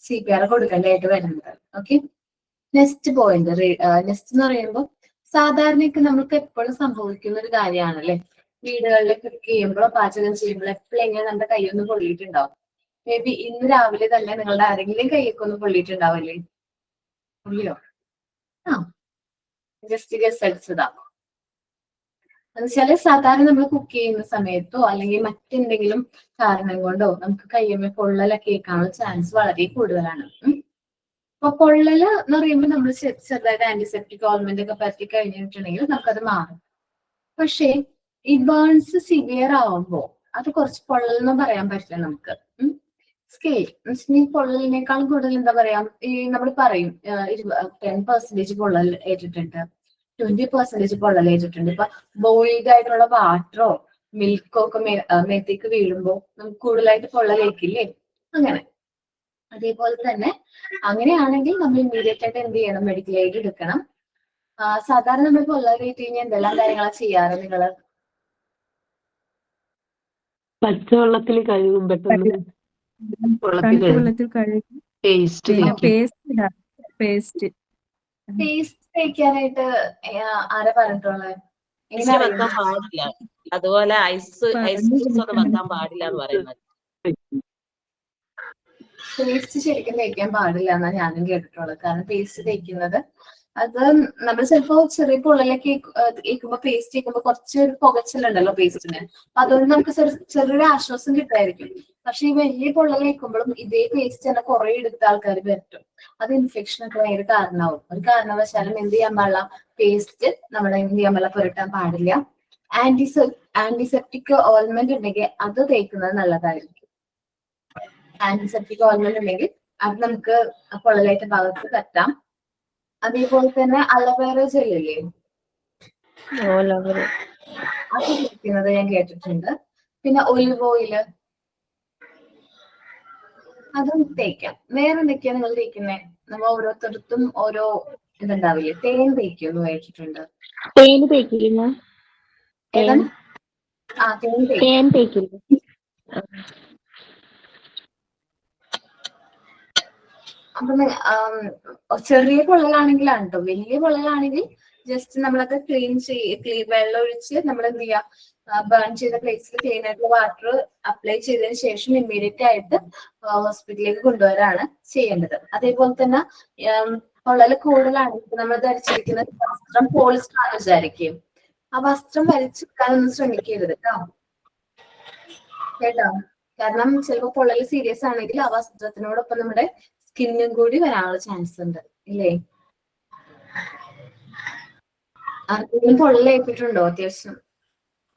CPR കൊടുക്കേണ്ടതായിട്ട് വരുന്നത്. Okay, next point. നെക്സ്റ്റ് എന്ന് പറയുമ്പോൾ സാധാരണയൊക്കെ നമുക്ക് എപ്പോഴും സംഭവിക്കുന്ന ഒരു കാര്യമാണല്ലേ, വീടുകളിൽ കുക്ക് ചെയ്യുമ്പോഴോ പാചകം ചെയ്യുമ്പോഴോ എപ്പോഴെങ്കിലും നമ്മുടെ കൈയൊന്ന് പൊള്ളിയിട്ടുണ്ടാവും. മേ ബി ഇന്ന് രാവിലെ തന്നെ നിങ്ങളുടെ ആരെങ്കിലും കൈയൊക്കെ ഒന്ന് പൊള്ളിയിട്ടുണ്ടാവില്ലേ? പൊള്ളിയോ? Just guess അടിച്ചതാ. എന്നുവെച്ചാല് സാധാരണ നമ്മൾ കുക്ക് ചെയ്യുന്ന സമയത്തോ അല്ലെങ്കിൽ മറ്റെന്തെങ്കിലും കാരണം കൊണ്ടോ നമുക്ക് കയ്യമ്മ പൊള്ളലൊക്കെ കേൾക്കാനുള്ള ചാൻസ് വളരെ കൂടുതലാണ്. അപ്പൊ പൊള്ളല് എന്ന് പറയുമ്പോൾ നമ്മൾ ചെറുതായിട്ട് ആന്റിസെപ്റ്റിക് ഓയിൽമെന്റ് ഒക്കെ പറ്റി കഴിഞ്ഞിട്ടുണ്ടെങ്കിൽ നമുക്കത് മാറും. പക്ഷേ ഈ ബേൺസ് സിവിയർ ആവുമ്പോ അത് കുറച്ച് പൊള്ളലെന്ന് പറയാൻ പറ്റില്ല നമുക്ക്. സ്കെയിൽ ഈ പൊള്ളലിനേക്കാൾ കൂടുതൽ എന്താ പറയാ, ഈ നമ്മൾ പറയും 10% പൊള്ളൽ ഏറ്റിട്ടുണ്ട്, 20% പൊള്ളൽ ഏറ്റിട്ടുണ്ട്. ഇപ്പൊ ബോയിൽഡ് ആയിട്ടുള്ള വാട്ടറോ മിൽക്കോ ഒക്കെ മേത്തേക്ക് വീഴുമ്പോ നമുക്ക് കൂടുതലായിട്ട് പൊള്ളലേക്കില്ലേ, അങ്ങനെ. അതേപോലെ തന്നെ അങ്ങനെയാണെങ്കിൽ നമ്മൾ ഇമ്മീഡിയറ്റ് ആയിട്ട് എന്ത് ചെയ്യണം, മെഡിക്കൽ എയ്ഡ് എടുക്കണം. സാധാരണ നമ്മൾ പൊള്ളലേറ്റ് കഴിഞ്ഞാൽ എന്തെല്ലാം കാര്യങ്ങളാണ് ചെയ്യാറ് നിങ്ങള്? പച്ചവെള്ളത്തിൽ കഴുകും, പെട്ടെന്ന് വെള്ളത്തിൽ കഴുകി പേസ്റ്റ് തേക്കാനായിട്ട് ആരാ പറഞ്ഞിട്ടുള്ളത്? ഐസ് വെക്കാൻ പാടില്ല, അതുപോലെ ഐസ് ക്യൂബ്സ് ഒന്നും വെക്കാൻ പാടില്ല എന്ന് പറയുന്നത്. പേസ്റ്റ് ശരിക്കും തേക്കാൻ പാടില്ല എന്നാണ് ഞാനും കേട്ടിട്ടുള്ളത്. കാരണം പേസ്റ്റ് തേക്കുന്നത് അത് നമ്മൾ ചിലപ്പോ ചെറിയ പൊള്ളലൊക്കെ കേൾക്കുമ്പോ പേസ്റ്റ് കേൾക്കുമ്പോ കുറച്ചൊരു പുകച്ചിലുണ്ടല്ലോ പേസ്റ്റിന്, അപ്പൊ അതുകൊണ്ട് നമുക്ക് ചെറിയൊരു ആശ്വാസം കിട്ടായിരിക്കും. പക്ഷെ ഈ വലിയ പൊള്ളൽ കേൾക്കുമ്പോഴും ഇതേ പേസ്റ്റ് തന്നെ കുറെ എടുത്ത ആൾക്കാർ പറ്റും, അത് ഇൻഫെക്ഷൻ ഒക്കെ ഭയങ്കര കാരണമാവും. ഒരു കാരണവശാലും എന്ത് ചെയ്യാൻ പാടില്ല, പേസ്റ്റ് നമ്മൾ എന്ത് ചെയ്യാൻ പാടില്ല, പുരട്ടാൻ പാടില്ല. ആന്റിസെപ്റ്റിക് ഓയിൽമെന്റ് ഉണ്ടെങ്കിൽ അത് തേക്കുന്നത് നല്ലതായിരിക്കും. ആന്റിസെപ്റ്റിക് ഓയിൽമെന്റ് ഉണ്ടെങ്കിൽ അത് നമുക്ക് പൊള്ളലേറ്റ ഭാഗത്ത് പറ്റാം. അതേപോലെ തന്നെ അലോവേറ ജെല്ലില്ലേ, അത് തേക്കുന്നത് ഞാൻ കേട്ടിട്ടുണ്ട്. പിന്നെ ഒലിവ് ഓയില് അതും തേക്കാം. വേറെ എന്തൊക്കെയാ നിങ്ങൾ തേക്കുന്നത്? നമ്മൾ ഓരോരുത്തർക്കും ഓരോ ഇതുണ്ടാവില്ലേ, തേൻ തേക്കുമെന്ന് കേട്ടിട്ടുണ്ട്. തേൻ തേക്കില്ല? ഏതാണ്? തേൻ തേക്കില്ല. അപ്പൊ ചെറിയ പൊള്ളലാണെങ്കിലാണ് കേട്ടോ. വലിയ പൊള്ളലാണെങ്കിൽ ജസ്റ്റ് നമ്മളത് ക്ലീൻ വെള്ളം ഒഴിച്ച് നമ്മൾ എന്ത് ചെയ്യാം, ബേൺ ചെയ്ത പ്ലേസിൽ ക്ലീൻ ആയിട്ടുള്ള വാട്ടർ അപ്ലൈ ചെയ്തതിനു ശേഷം ഇമ്മീഡിയറ്റ് ആയിട്ട് ഹോസ്പിറ്റലിലേക്ക് കൊണ്ടുവരാണ് ചെയ്യേണ്ടത്. അതേപോലെ തന്നെ പൊള്ളൽ കൂടുതലാണെങ്കിൽ നമ്മൾ ധരിച്ചിരിക്കുന്ന വസ്ത്രം പോളിസ്റ്റർ ആണ് വിചാരിക്കും, ആ വസ്ത്രം വലിച്ചെടുക്കാനൊന്നും ശ്രമിക്കരുത് കേട്ടോ. കേട്ടോ? കാരണം ചിലപ്പോൾ പൊള്ളൽ സീരിയസ് ആണെങ്കിൽ ആ വസ്ത്രത്തിനോടൊപ്പം നമ്മുടെ സ്കിന്നും കൂടി വരാനുള്ള ചാൻസ് ഉണ്ട് ഇല്ലേ? ആർക്കെങ്കിലും പൊള്ളലേറ്റിട്ടുണ്ടോ അത്യാവശ്യം?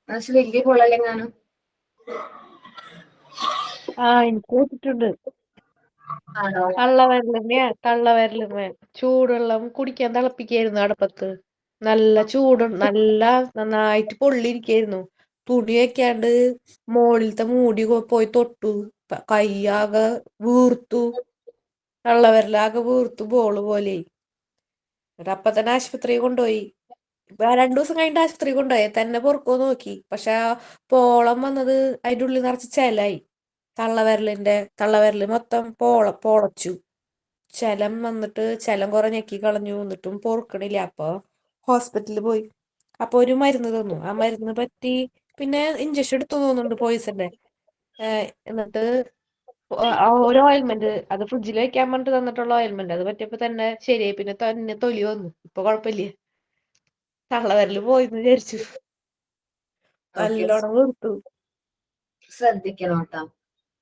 എന്നുവെച്ചാൽ വലിയ പൊള്ളലെങ്ങാനും? എനിക്ക് വെച്ചിട്ടുണ്ട്. ആണോ? തള്ളവിരലുമേ ചൂടുവെള്ളം കുടിക്കാൻ തിളപ്പിക്കായിരുന്നു അടുപ്പത്ത്. നല്ല നന്നായിട്ട് പൊള്ളിരിക്കായിരുന്നു. തുണി വെക്കാണ്ട് മോളിലത്തെ മൂടി പോയി തൊട്ടു. കൈയാകെ വീർത്തു, തള്ളവിരലാകെ വീർത്തു ബോള് പോലെ. എന്നിട്ട് അപ്പൊ തന്നെ ആശുപത്രി കൊണ്ടുപോയി. 2 ദിവസം കഴിഞ്ഞിട്ട് ആശുപത്രി കൊണ്ടുപോയി. തന്നെ പൊറക്കോ നോക്കി. പക്ഷെ ആ പോളം വന്നത് അതിന്റെ ഉള്ളിൽ നിറച്ച് ചെലായി. തള്ളവിരല് മൊത്തം പൊളച്ചു. ചെലം വന്നിട്ട് ചെലം കുറെ ഞെക്കി കളഞ്ഞു. എന്നിട്ടും പൊറുക്കണില്ല. അപ്പൊ ഹോസ്പിറ്റലിൽ പോയി. അപ്പൊ ഒരു മരുന്ന് തന്നു. ആ മരുന്ന് പറ്റി പിന്നെ ഇഞ്ചക്ഷൻ എടുത്തു തോന്നുന്നുണ്ട് പോയിസന്റെ. എന്നിട്ട് ഒരു ഓയിൽമെന്റ് അത് ഫ്രിഡ്ജിൽ വെക്കാൻ പറഞ്ഞിട്ട് തന്നിട്ടുള്ള ഓയിൽമെന്റ് അത് പറ്റിയപ്പോ തന്നെ ശരിയായി. പിന്നെ തന്നെ തൊലി വന്നു. ഇപ്പൊ കുഴപ്പമില്ല. തള്ളവിരല് പോയിന്ന് വിചാരിച്ചു. നല്ലോണം വീർത്തു. ശ്രദ്ധിക്കണം കേട്ടോ.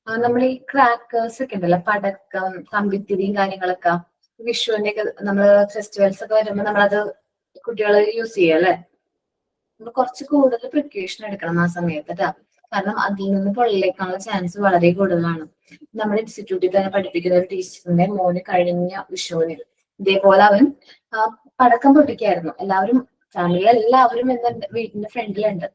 നമ്മൾ ഈ ക്രാക്കേഴ്സ് ഒക്കെ ഉണ്ടല്ലോ, പടക്കം, കമ്പിത്തിരിയും കാര്യങ്ങളൊക്കെ വിഷുവിന്റെ ഒക്കെ നമ്മള് ഫെസ്റ്റിവൽസ് ഒക്കെ വരുമ്പോ നമ്മളത് കുട്ടികൾ യൂസ് ചെയ്യും അല്ലെ. നമ്മൾ കുറച്ച് കൂടുതൽ പ്രിക്കോഷൻ എടുക്കണം ആ സമയത്ത് ട്ടാ. കാരണം അതിൽ നിന്ന് പൊള്ളലേക്കാനുള്ള ചാൻസ് വളരെ കൂടുതലാണ്. നമ്മുടെ ഇൻസ്റ്റിറ്റ്യൂട്ടിൽ തന്നെ പഠിപ്പിക്കുന്ന ഒരു ടീച്ചറിന്റെ മോന് കഴിഞ്ഞ വിഷുവിന് ഇതേപോലെ അവൻ പടക്കം പൊട്ടിക്കായിരുന്നു. എല്ലാവരും ഫാമിലി എല്ലാവരും എന്റെ വീടിന്റെ ഫ്രണ്ടിലുണ്ട്.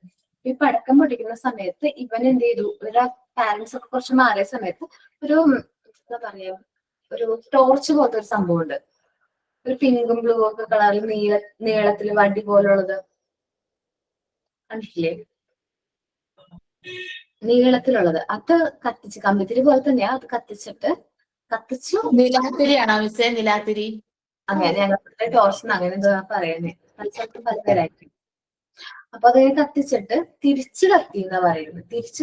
ഈ പടക്കം പൊട്ടിക്കുന്ന സമയത്ത് ഇവൻ എന്ത് ചെയ്തു, ഇവരുടെ പാരന്റ്സ് ഒക്കെ കുറച്ച് മാറിയ സമയത്ത് ഒരു എന്താ പറയാ, ഒരു ടോർച്ച് പോലത്തെ ഒരു സംഭവം ഉണ്ട്. ഒരു പിങ്കും ബ്ലൂ ഒക്കെ കളറിൽ നീളത്തിൽ വടി പോലുള്ളത് കണ്ടിട്ടില്ലേ? നീളത്തിലുള്ളത് അത് കത്തിച്ച്, കമ്പിത്തിരി പോലെ തന്നെയാ, അത് കത്തിച്ചു. നിലാത്തിരിയാണോ മിസ്സേ? നിലാത്തിരി അങ്ങനെ ഞങ്ങളുടെ ടോർച്ച് അങ്ങനെ എന്താ പറയുന്നേ, പലർക്കും പല പേരായിരിക്കും. അപ്പൊ അത് കത്തിച്ചിട്ട് തിരിച്ചു കത്തി എന്നാ പറയുന്നത്. തിരിച്ചു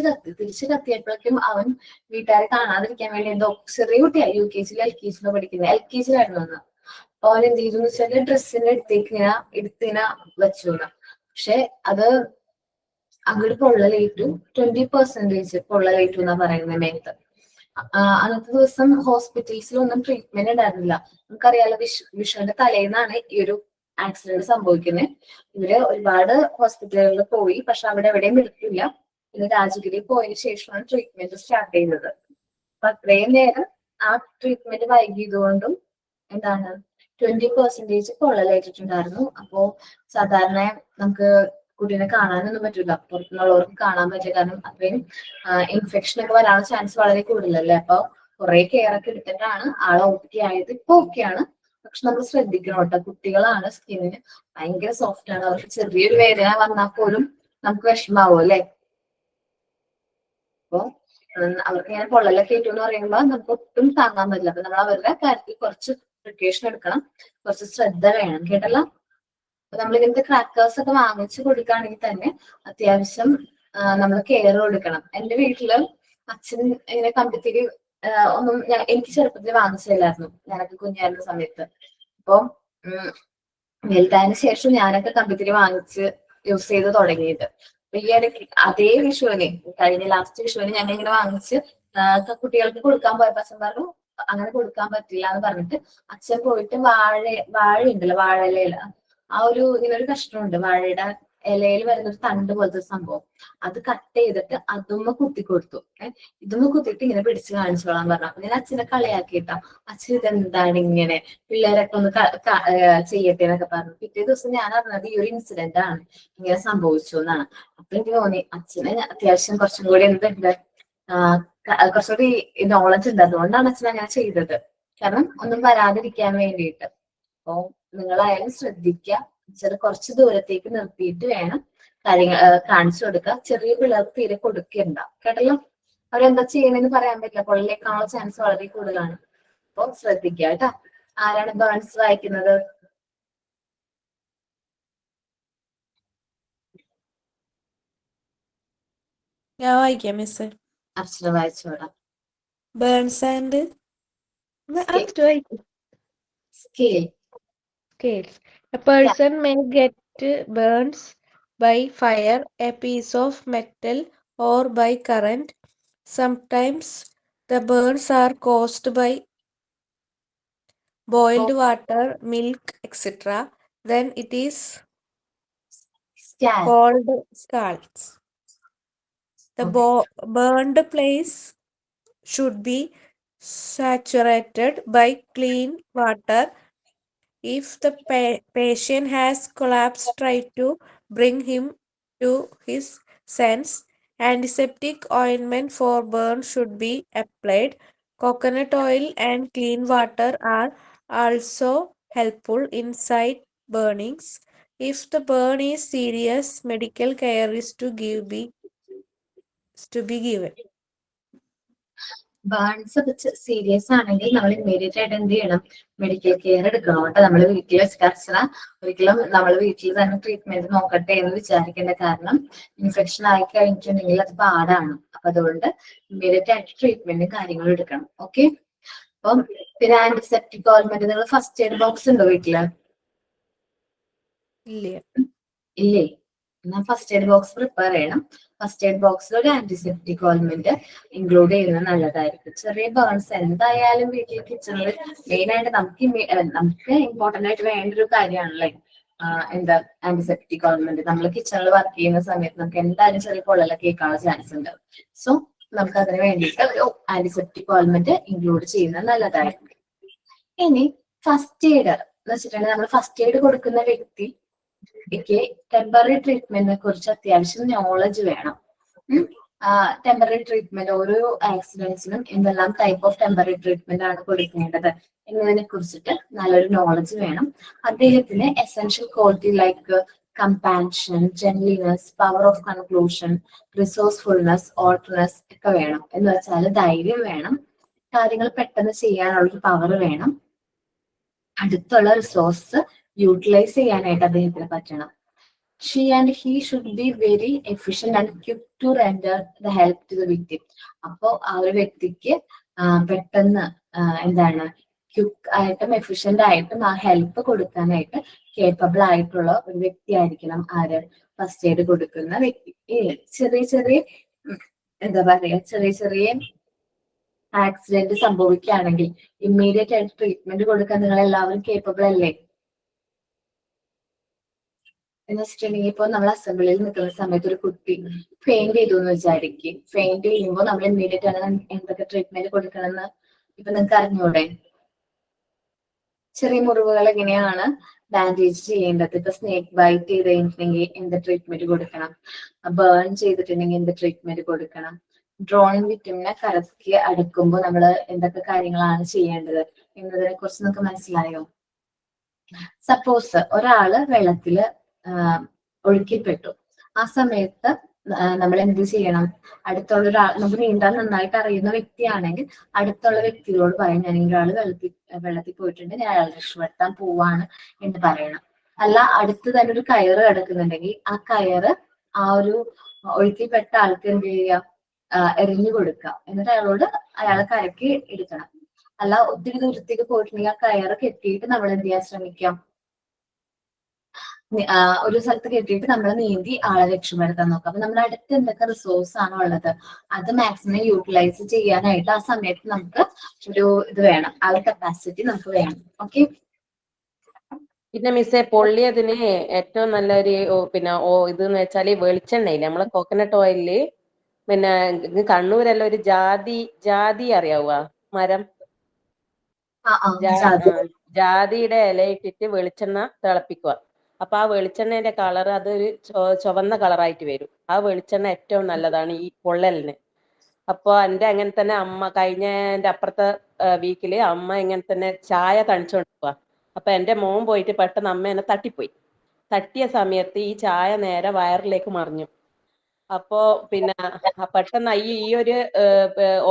കത്തിയപ്പോഴേക്കും അവൻ വീട്ടുകാരെ കാണാതിരിക്കാൻ വേണ്ടി എന്തോ, ചെറിയ കുട്ടിയായി UKG LKG പഠിക്കുന്നത്, LKG-യിലായിരുന്നു അന്ന്. അപ്പൊ അവൻ എന്ത് ചെയ്തു വെച്ചാല് ഡ്രസ്സിന്റെ എടുത്തിങ്ങനെ വെച്ചു. പക്ഷെ അത് അങ്ങോട്ട് പൊള്ളലേറ്റു. 20% പൊള്ളലേറ്റു എന്നാ പറയുന്നത് മേത്ത്. അന്നത്തെ ദിവസം ഹോസ്പിറ്റൽസിലൊന്നും ട്രീറ്റ്മെന്റ് ഉണ്ടായിരുന്നില്ല. നമുക്കറിയാലോ വിഷുവിന്റെ തലേന്നാണ് ഈ ഒരു ആക്സിഡന്റ് സംഭവിക്കുന്നത്. ഇവര് ഒരുപാട് ഹോസ്പിറ്റലുകളിൽ പോയി, പക്ഷെ അവിടെ എവിടെയും എടുക്കില്ല. പിന്നെ രാജഗിരി പോയതിനു ശേഷമാണ് ട്രീറ്റ്മെന്റ് സ്റ്റാർട്ട് ചെയ്തത്. അപ്പൊ അത്രയും നേരം ആ ട്രീറ്റ്മെന്റ് വൈകിയതുകൊണ്ടും എന്താണ് 20% പൊള്ളലേറ്റിട്ടുണ്ടായിരുന്നു. അപ്പോ സാധാരണ നമുക്ക് കുട്ടീനെ കാണാനൊന്നും പറ്റില്ല, പുറത്തുനിന്നുള്ളവർക്ക് കാണാൻ പറ്റില്ല. കാരണം അത്രയും ഇൻഫെക്ഷൻ ഒക്കെ വരാനുള്ള ചാൻസ് വളരെ കൂടുതലല്ലേ. അപ്പൊ കുറെ കെയർ ഒക്കെ എടുത്തിട്ടാണ് ആളെ ഓക്കെ ആയത്. ഇപ്പൊ ഓക്കെയാണ്. പക്ഷെ നമ്മൾ ശ്രദ്ധിക്കണം കേട്ടോ. കുട്ടികളാണ്, സ്കിന്നിന് ഭയങ്കര സോഫ്റ്റ് ആണ്. അവർക്ക് ചെറിയൊരു വേദന വന്നാൽ പോലും നമുക്ക് വിഷമാവും അല്ലെ. അപ്പൊ അവർക്ക് ഇങ്ങനെ പൊള്ളലൊക്കെ ഏറ്റു എന്ന് പറയുമ്പോൾ നമുക്ക് ഒട്ടും താങ്ങാൻ പറ്റില്ല. അപ്പൊ നമ്മൾ അവരുടെ കാര്യത്തിൽ കുറച്ച് പ്രിക്കോഷൻ എടുക്കണം, കുറച്ച് ശ്രദ്ധ വേണം കേട്ടല്ലോ. അപ്പൊ നമ്മൾ ഇങ്ങനത്തെ ക്രാക്കേഴ്സ് ഒക്കെ വാങ്ങിച്ചു കൊടുക്കുകയാണെങ്കിൽ തന്നെ അത്യാവശ്യം നമ്മൾ കെയർ കൊടുക്കണം. എന്റെ വീട്ടില് അച്ഛൻ ഇങ്ങനെ കമ്പിത്തിരി ഒന്നും എനിക്ക് ചെറുപ്പത്തിൽ വാങ്ങിച്ചില്ലായിരുന്നു, ഞാനൊക്കെ കുഞ്ഞായിരുന്ന സമയത്ത്. അപ്പൊ വലുതായതിനു ശേഷം ഞാനൊക്കെ കമ്പിത്തിരി വാങ്ങിച്ച് യൂസ് ചെയ്ത് തുടങ്ങിയത്. അപ്പൊ ഈ ഇടയ്ക്ക് അതേ വിഷുവിന്, കഴിഞ്ഞ ലാസ്റ്റ് വിഷുവിന് ഞാൻ ഇങ്ങനെ വാങ്ങിച്ച് കുട്ടികൾക്ക് കൊടുക്കാൻ പോയപ്പോ അച്ഛൻ പറഞ്ഞു അങ്ങനെ കൊടുക്കാൻ പറ്റില്ല എന്ന് പറഞ്ഞിട്ട് അച്ഛൻ പോയിട്ട് വാഴ ഉണ്ടല്ലോ, വാഴയില, ആ ഒരു ഇങ്ങനെ ഒരു കഷ്ണമുണ്ട് വാഴയുടെ ഇലയിൽ വരുന്ന ഒരു തണ്ട് പോലത്തെ സംഭവം, അത് കട്ട് ചെയ്തിട്ട് അതുമ്മ കുത്തി കൊടുത്തു. ഇതുമ്മ കുത്തിയിട്ട് ഇങ്ങനെ പിടിച്ച് കാണിച്ചോളാൻ പറഞ്ഞു. അപ്പൊ ഞാൻ അച്ഛനെ കളിയാക്കിയിട്ടാ, അച്ഛൻ ഇതെന്താണ് ഇങ്ങനെ, പിള്ളേരൊക്കെ ഒന്ന് ചെയ്യട്ടെ എന്നൊക്കെ പറഞ്ഞു. പിറ്റേ ദിവസം ഞാൻ അറിഞ്ഞത് ഈ ഒരു ഇൻസിഡന്റ് ആണ്, ഇങ്ങനെ സംഭവിച്ചു എന്നാണ്. അപ്പൊ എനിക്ക് തോന്നി അച്ഛന് അത്യാവശ്യം കുറച്ചും കൂടി എന്തുണ്ട്, കുറച്ചുകൂടി നോളജ് ഉണ്ട്. അതുകൊണ്ടാണ് അച്ഛൻ അങ്ങനെ ചെയ്തത്, കാരണം ഒന്നും വരാതിരിക്കാൻ വേണ്ടിയിട്ട്. അപ്പൊ നിങ്ങളായാലും ശ്രദ്ധിക്കുക. കുറച്ച് ദൂരത്തേക്ക് നിർത്തിയിട്ട് വേണം കാര്യങ്ങൾ കാണിച്ചു കൊടുക്കുക. ചെറിയ പിള്ളേർക്ക് തീരെ കൊടുക്കണ്ട കേട്ടല്ലോ. അവരെന്താ ചെയ്യണമെന്ന് പറയാൻ പറ്റില്ല, പൊള്ളലേക്കാനുള്ള ചാൻസ് വളരെ കൂടുതലാണ്. അപ്പൊ ശ്രദ്ധിക്കുക കേട്ടാ. ആരാണ് ബേൺസ് വായിക്കുന്നത്? ഞാൻ വായിക്കാം മിസ്. അർച്ചന വായിച്ചോടാ. Burns and scale. Scales. A person may get burns by fire, a piece of metal, or by current. Sometimes the burns are caused by boiled water, milk, etc. Then it is Scalp. called scalds. The burned place should be saturated by clean water. If the patient has collapsed, try to bring him to his sense. Antiseptic ointment for burn should be applied. Coconut oil and clean water are also helpful in side burnings. If the burn is serious, medical care is to be given. Burns ഒക്കെ serious ആണെങ്കിൽ നമ്മൾ immediate ആയിട്ട് എന്ത് ചെയ്യണം? Medical care എടുക്കണം കേട്ടോ. നമ്മൾ വീട്ടിൽ വെച്ച് കർശന ഒരിക്കലും നമ്മൾ വീട്ടിൽ തന്നെ ട്രീറ്റ്മെന്റ് നോക്കട്ടെ എന്ന് വിചാരിക്കേണ്ട. കാരണം ഇൻഫെക്ഷൻ ആയി കഴിഞ്ഞിട്ടുണ്ടെങ്കിൽ അത് പാടാണ്. അപ്പൊ അതുകൊണ്ട് ഇമ്മീഡിയറ്റ് ആയിട്ട് ട്രീറ്റ്മെന്റും കാര്യങ്ങളും എടുക്കണം. ഓക്കെ. അപ്പം പിന്നെ ആന്റിസെപ്റ്റിക് ഓയിൽമെന്റ് നിങ്ങൾ ഫസ്റ്റ് എയ്ഡ് ബോക്സ് ഉണ്ടോ വീട്ടില്? ഇല്ലേ? എന്നാൽ ഫസ്റ്റ് എയ്ഡ് ബോക്സ് പ്രിപ്പയർ ചെയ്യണം. ഫസ്റ്റ് എയ്ഡ് ബോക്സിൽ ഒരു ആന്റിസെപ്റ്റിക് ഓയിൽമെന്റ് ഇൻക്ലൂഡ് ചെയ്യുന്നത് നല്ലതായിരിക്കും. ചെറിയ ബേൺസ് എന്തായാലും വീട്ടിൽ കിച്ചണിൽ മെയിൻ ആയിട്ട് നമുക്ക് ഇമ്പോർട്ടന്റ് ആയിട്ട് വേണ്ട ഒരു കാര്യമാണല്ലേ എന്താ ആന്റിസെപ്റ്റിക് ഓയിൽമെന്റ്. നമ്മൾ കിച്ചണിൽ വർക്ക് ചെയ്യുന്ന സമയത്ത് നമുക്ക് എന്തായാലും ചെറിയ പൊള്ളലൊക്കെ കേൾക്കാനുള്ള ചാൻസ് ഉണ്ട്. സോ നമുക്ക് അതിന് വേണ്ടിയിട്ട് ഒരു ആന്റിസെപ്റ്റിക് ഓയിൽമെന്റ് ഇൻക്ലൂഡ് ചെയ്യുന്നത് നല്ലതായിരിക്കും. ഇനി ഫസ്റ്റ് എയ്ഡ് എന്ന് വെച്ചിട്ടുണ്ടെങ്കിൽ നമ്മൾ ഫസ്റ്റ് എയ്ഡ് കൊടുക്കുന്ന വ്യക്തി ടെമ്പററി ട്രീറ്റ്മെന്റിനെ കുറിച്ച് അത്യാവശ്യം നോളജ് വേണം. ടെമ്പററി ട്രീറ്റ്മെന്റ് ഓരോ ആക്സിഡൻസിനും എന്തെല്ലാം ടൈപ്പ് ഓഫ് ടെമ്പററി ട്രീറ്റ്മെന്റ് ആണ് കൊടുക്കേണ്ടത് എന്നതിനെ കുറിച്ചിട്ട് നല്ലൊരു നോളജ് വേണം. അദ്ദേഹത്തിന് essential quality like compassion, gentleness, power of conclusion, resourcefulness, alertness ഒക്കെ വേണം. എന്ന് വെച്ചാൽ ധൈര്യം വേണം, കാര്യങ്ങൾ പെട്ടെന്ന് ചെയ്യാനുള്ളൊരു പവർ വേണം, അടുത്തുള്ള റിസോഴ്സ് യൂട്ടിലൈസ് ചെയ്യാനായിട്ട് അദ്ദേഹത്തിന് പറ്റണം. She and he should be very efficient and quick to render the help to the victim. അപ്പോ ആ ഒരു വ്യക്തിക്ക് പെട്ടെന്ന് എന്താണ് ക്വിക്ക് ആയിട്ടും എഫിഷ്യന്റ് ആയിട്ടും ആ ഹെൽപ്പ് കൊടുക്കാനായിട്ട് കേപ്പബിൾ ആയിട്ടുള്ള ഒരു വ്യക്തി ആയിരിക്കണം ആര്? ഫസ്റ്റ് എയ്ഡ് കൊടുക്കുന്ന വ്യക്തി. ചെറിയ ചെറിയ എന്താ പറയാ ചെറിയ ചെറിയ ആക്സിഡന്റ് സംഭവിക്കുകയാണെങ്കിൽ ഇമ്മീഡിയറ്റ് ആയിട്ട് ട്രീറ്റ്മെന്റ് കൊടുക്കാൻ നിങ്ങൾ എല്ലാവരും കേപ്പബിൾ അല്ലേ? എന്ന് വെച്ചിട്ടുണ്ടെങ്കിൽ ഇപ്പൊ നമ്മൾ അസംബ്ലിയിൽ നിൽക്കുന്ന സമയത്ത് ഒരു കുട്ടി ഫെയിന്റ് ചെയ്തു എന്ന് വിചാരിക്കും. ഫെയിന്റ് ചെയ്യുമ്പോൾ നമ്മൾ ഇമ്മീഡിയറ്റ് ആണ് എന്തൊക്കെ ട്രീറ്റ്മെന്റ് കൊടുക്കണമെന്ന് ഇപ്പൊ നിങ്ങൾക്ക് അറിഞ്ഞൂടെ? ചെറിയ മുറിവുകൾ എങ്ങനെയാണ് ബാൻഡേജ് ചെയ്യേണ്ടത്? ഇപ്പൊ സ്നേക്ക് ബൈറ്റ് ചെയ്ത് കഴിഞ്ഞിട്ടുണ്ടെങ്കിൽ എന്ത് ട്രീറ്റ്മെന്റ് കൊടുക്കണം? ബേൺ ചെയ്തിട്ടുണ്ടെങ്കിൽ എന്ത് ട്രീറ്റ്മെന്റ് കൊടുക്കണം? ഡ്രോയിങ് വിക്ടിമിനെ കറക്കി അടുക്കുമ്പോൾ നമ്മൾ എന്തൊക്കെ കാര്യങ്ങളാണ് ചെയ്യേണ്ടത് എന്നതിനെ കുറിച്ച് നിങ്ങൾക്ക് മനസ്സിലായോ? സപ്പോസ് ഒരാള് വെള്ളത്തില് ഒഴുക്കിപ്പെട്ടു. ആ സമയത്ത് നമ്മൾ എന്ത് ചെയ്യണം? അടുത്തുള്ള ഒരാൾ, നമുക്ക് നീന്താൻ നന്നായിട്ട് അറിയുന്ന വ്യക്തിയാണെങ്കിൽ അടുത്തുള്ള വ്യക്തികളോട് പറയും ഞാൻ ഒരാൾ വെള്ളത്തിൽ പോയിട്ടുണ്ട്, ഞാൻ അയാളെ രക്ഷപ്പെടുത്താൻ പോവാണ് എന്ന് പറയണം. അല്ല അടുത്ത് തന്നെ ഒരു കയറ് കിടക്കുന്നുണ്ടെങ്കിൽ ആ കയറ് ആ ഒരു ഒഴുക്കിപ്പെട്ട ആൾക്ക് എന്ത് ചെയ്യുക? എറിഞ്ഞു കൊടുക്കുക. എന്നിട്ട് അയാളെ കരയ്ക്ക് എടുക്കണം. അല്ല ഒത്തിരി ദൂരത്തേക്ക് പോയിട്ടുണ്ടെങ്കിൽ ആ കയറ് കെട്ടിയിട്ട് നമ്മൾ എന്ത് ചെയ്യാൻ ശ്രമിക്കാം? ഒരു സ്ഥലത്ത് കെട്ടിയിട്ട് നമ്മൾ നീന്തി ആളെ രക്ഷപ്പെടുത്താൻ നോക്കാം. അപ്പൊ നമ്മുടെ അടുത്ത് എന്തൊക്കെ റിസോഴ്സ് ആണോ ഉള്ളത് അത് മാക്സിമം യൂട്ടിലൈസ് ചെയ്യാനായിട്ട് ആ സമയത്ത് നമുക്ക് ഒരു ഇത് വേണം, ആ ഒരു കപ്പാസിറ്റി നമുക്ക് വേണം. ഓക്കെ. പിന്നെ മിസ്സേ പൊള്ളിയതിന് ഏറ്റവും നല്ലൊരു ഇതെന്ന് വെച്ചാൽ വെളിച്ചെണ്ണയില്ലേ, നമ്മളെ കോക്കനട്ട് ഓയിലില് പിന്നെ കണ്ണൂരെല്ലാം ഒരു ജാതി അറിയാവുക മരം, ജാതിയുടെ ഇല ഇട്ടിട്ട് വെളിച്ചെണ്ണ തിളപ്പിക്കുക. അപ്പൊ ആ വെളിച്ചെണ്ണേന്റെ കളർ അതൊരു ചുവന്ന കളറായിട്ട് വരും. ആ വെളിച്ചെണ്ണ ഏറ്റവും നല്ലതാണ് ഈ പൊള്ളലിന്. അപ്പൊ എന്റെ അങ്ങനെ തന്നെ അമ്മ കഴിഞ്ഞ അപ്പുറത്തെ വീക്കില് അമ്മ ഇങ്ങനെ തന്നെ ചായ തണിച്ചോണ്ട് പോവാ. അപ്പൊ എന്റെ മോൻ പോയിട്ട് പെട്ടെന്ന് അമ്മ എന്നെ തട്ടിപ്പോയി. തട്ടിയ സമയത്ത് ഈ ചായ നേരെ വയറിലേക്ക് മറിഞ്ഞു. അപ്പോ പിന്നെ പെട്ടെന്ന് ഈ ഒരു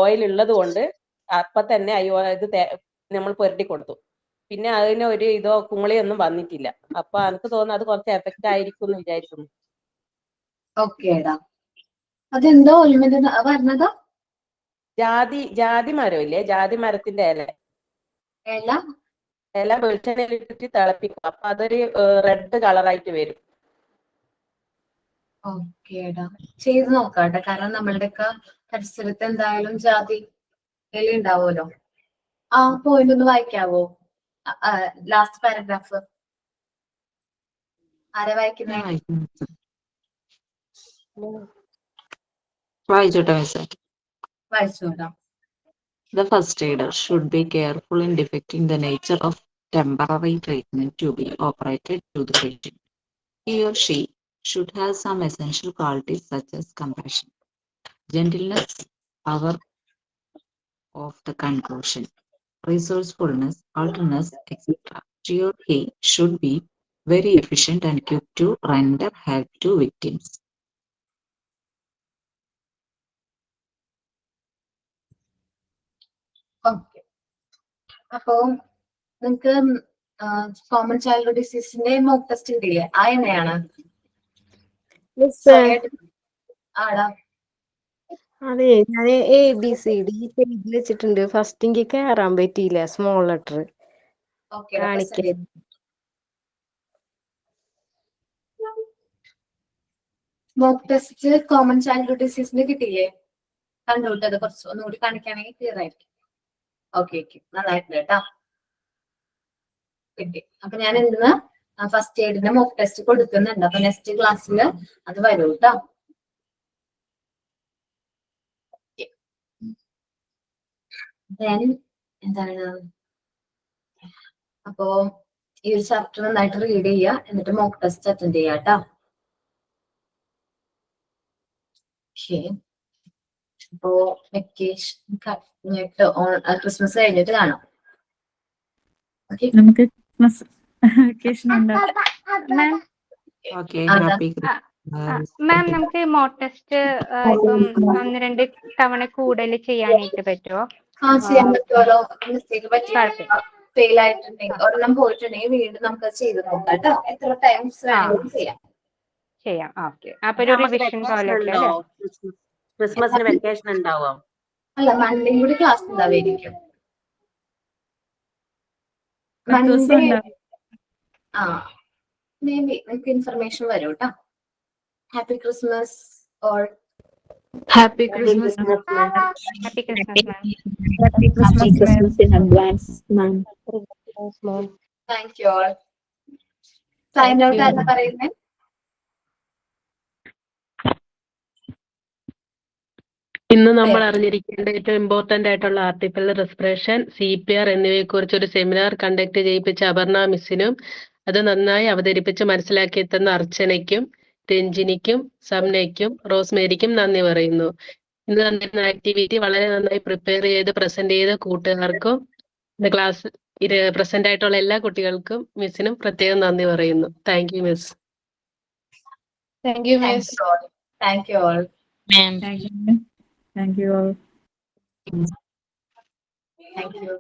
ഓയിൽ ഉള്ളത് കൊണ്ട് അപ്പൊ തന്നെ ഇത് നമ്മൾ പുരട്ടി കൊടുത്തു. പിന്നെ അതിന് ഒരു കുമിളിയൊന്നും വന്നിട്ടില്ല. അപ്പൊ എനിക്ക് തോന്നുന്നു അത് കുറച്ച് എഫക്റ്റ് ആയിരിക്കും എന്ന് വിചാരിക്കുന്നു. ഓക്കേടാ. അതെന്തോ പറഞ്ഞതാ? ജാതി മരം ഇല്ലേ, ജാതി മരത്തിന്റെ ഇല വെളിച്ചെണ്ണയിൽ ഇട്ടിട്ട് തിളപ്പിക്കും. അപ്പൊ അതൊരു റെഡ് കളറായിട്ട് വരും. ഓക്കേടാ, ചെയ്ത് നോക്കാട്ടെ. കാരണം നമ്മളുടെയൊക്കെ പരിസരത്ത് എന്തായാലും ജാതി ഉണ്ടാവുമല്ലോ. ആ പോയിന്റ് ഒന്ന് വായിക്കാവോ? ലാസ്റ്റ് പാരഗ്രാഫ് ആരാ വായിക്കുന്നേ? വായിച്ചോട്ടെ മിസ്സേ. വായിച്ചോടാ. The first aider should be careful in depicting the nature of temporary treatment to be operated to the patient. He or she should have some essential qualities such as compassion, gentleness, power of the conclusion, resourcefulness, alertness, etc. She or he should be very efficient and quick to render help to victims. Okay, അപ്പോ നിങ്ങക്ക് common child ഡിസീസിന്റെ mock test ഉണ്ടില്ലേ? ആ എന്നെയാണ് ആടാ. അതെ, ഞാൻ ABCD ചെയ്ത് വെച്ചിട്ടുണ്ട്. First എനിക്ക് കയറാൻ പറ്റിയില്ല, സ്മോൾ ലെറ്റർ കാണിക്കാൻ. മോക്ക് ടെസ്റ്റ് കോമൺ ചൈൽഡ് ഡിസീസിന്റെ കിട്ടിയില്ലേ? കണ്ടുകൊണ്ട് അത് കുറച്ച് ഒന്നുകൂടി കാണിക്കുകയാണെങ്കിൽ ക്ലിയർ ആയിരിക്കും. ഓക്കെ ഓക്കെ, നന്നായിട്ടുണ്ട് കേട്ടോ. കിട്ടി. അപ്പൊ ഞാൻ ഇന്ന് ഫസ്റ്റ് എയ്ഡിന്റെ മോക്ക് ടെസ്റ്റ് കൊടുക്കുന്നുണ്ട്. അപ്പൊ നെക്സ്റ്റ് ക്ലാസ്സിൽ അത് വരും കേട്ടോ. എന്താണ് അപ്പോ ഈ ഒരു ചാപ്റ്റർ നന്നായിട്ട് റീഡ് ചെയ്യുക, എന്നിട്ട് മോക്ക് ടെസ്റ്റ് അറ്റൻഡ് ചെയ്യുക കേട്ടോ. അപ്പോ വെക്കേഷൻ കഴിഞ്ഞിട്ട് ക്രിസ്മസ് കഴിഞ്ഞിട്ട് കാണാം. നമുക്ക് ക്രിസ്മസ് വെക്കേഷൻ ഉണ്ടാവും. Okay, happy Christmas. മാം നമുക്ക് മോക്ക് ടെസ്റ്റ് ഇപ്പം 1-2 തവണ കൂടുതൽ ചെയ്യാനായിട്ട് പറ്റുമോ? ചെയ്യാൻ പറ്റുമല്ലോ. മിസ്റ്റേക്ക് പറ്റി ഫെയിൽ ആയിട്ടുണ്ടെങ്കിൽ ഒരെണ്ണം പോയിട്ടുണ്ടെങ്കിൽ വീണ്ടും നമുക്ക് ചെയ്ത് നോക്കാം കേട്ടോ. എത്ര ടൈംസ് വേണമെങ്കിലും ചെയ്യാം. ഓക്കെ, അപ്പൊ ഒരു റിവിഷൻ പോലെ ക്രിസ്മസിന് വെക്കേഷൻ ഉണ്ടാവോ? അല്ല, മൺഡേയും കൂടി ക്ലാസ് ഉണ്ടാവായിരിക്കും. മൺഡേ മേ ബി നിങ്ങൾക്ക് ഇൻഫർമേഷൻ വരും കേട്ടോ. Happy Christmas all. Happy Christmas. Happy Christmas ma'am. Happy Christmas in advance, ma'am. Thank you all. Sign out ആരാ പറയുന്നേ? ഇന്ന് നമ്മൾ അറിഞ്ഞിരിക്കേണ്ട ഏറ്റവും ഇമ്പോർട്ടന്റ് ആയിട്ടുള്ള ആർട്ടിക്കൽ റെസ്പിറേഷൻ, CPR എന്നിവയെ കുറിച്ച് ഒരു സെമിനാർ കണ്ടക്ട് ചെയ്യിപ്പിച്ച അപർണ മിസ്സിനും അത് നന്നായി അവതരിപ്പിച്ച് മനസ്സിലാക്കി തന്ന അർച്ചനയ്ക്കും രഞ്ജിനിക്കും സംനയ്ക്കും റോസ്മേരിക്കും നന്ദി പറയുന്നു. ഇന്ന് തന്നിരുന്ന ആക്ടിവിറ്റി വളരെ നന്നായി പ്രിപ്പയർ ചെയ്ത് പ്രസന്റ് ചെയ്ത കൂട്ടുകാർക്കും ക്ലാസ് പ്രസന്റ് ആയിട്ടുള്ള എല്ലാ കുട്ടികൾക്കും മിസ്സിനും പ്രത്യേകം നന്ദി പറയുന്നു. Thank you miss. Thank you, miss. Thank you all. Thank you all. Thank you.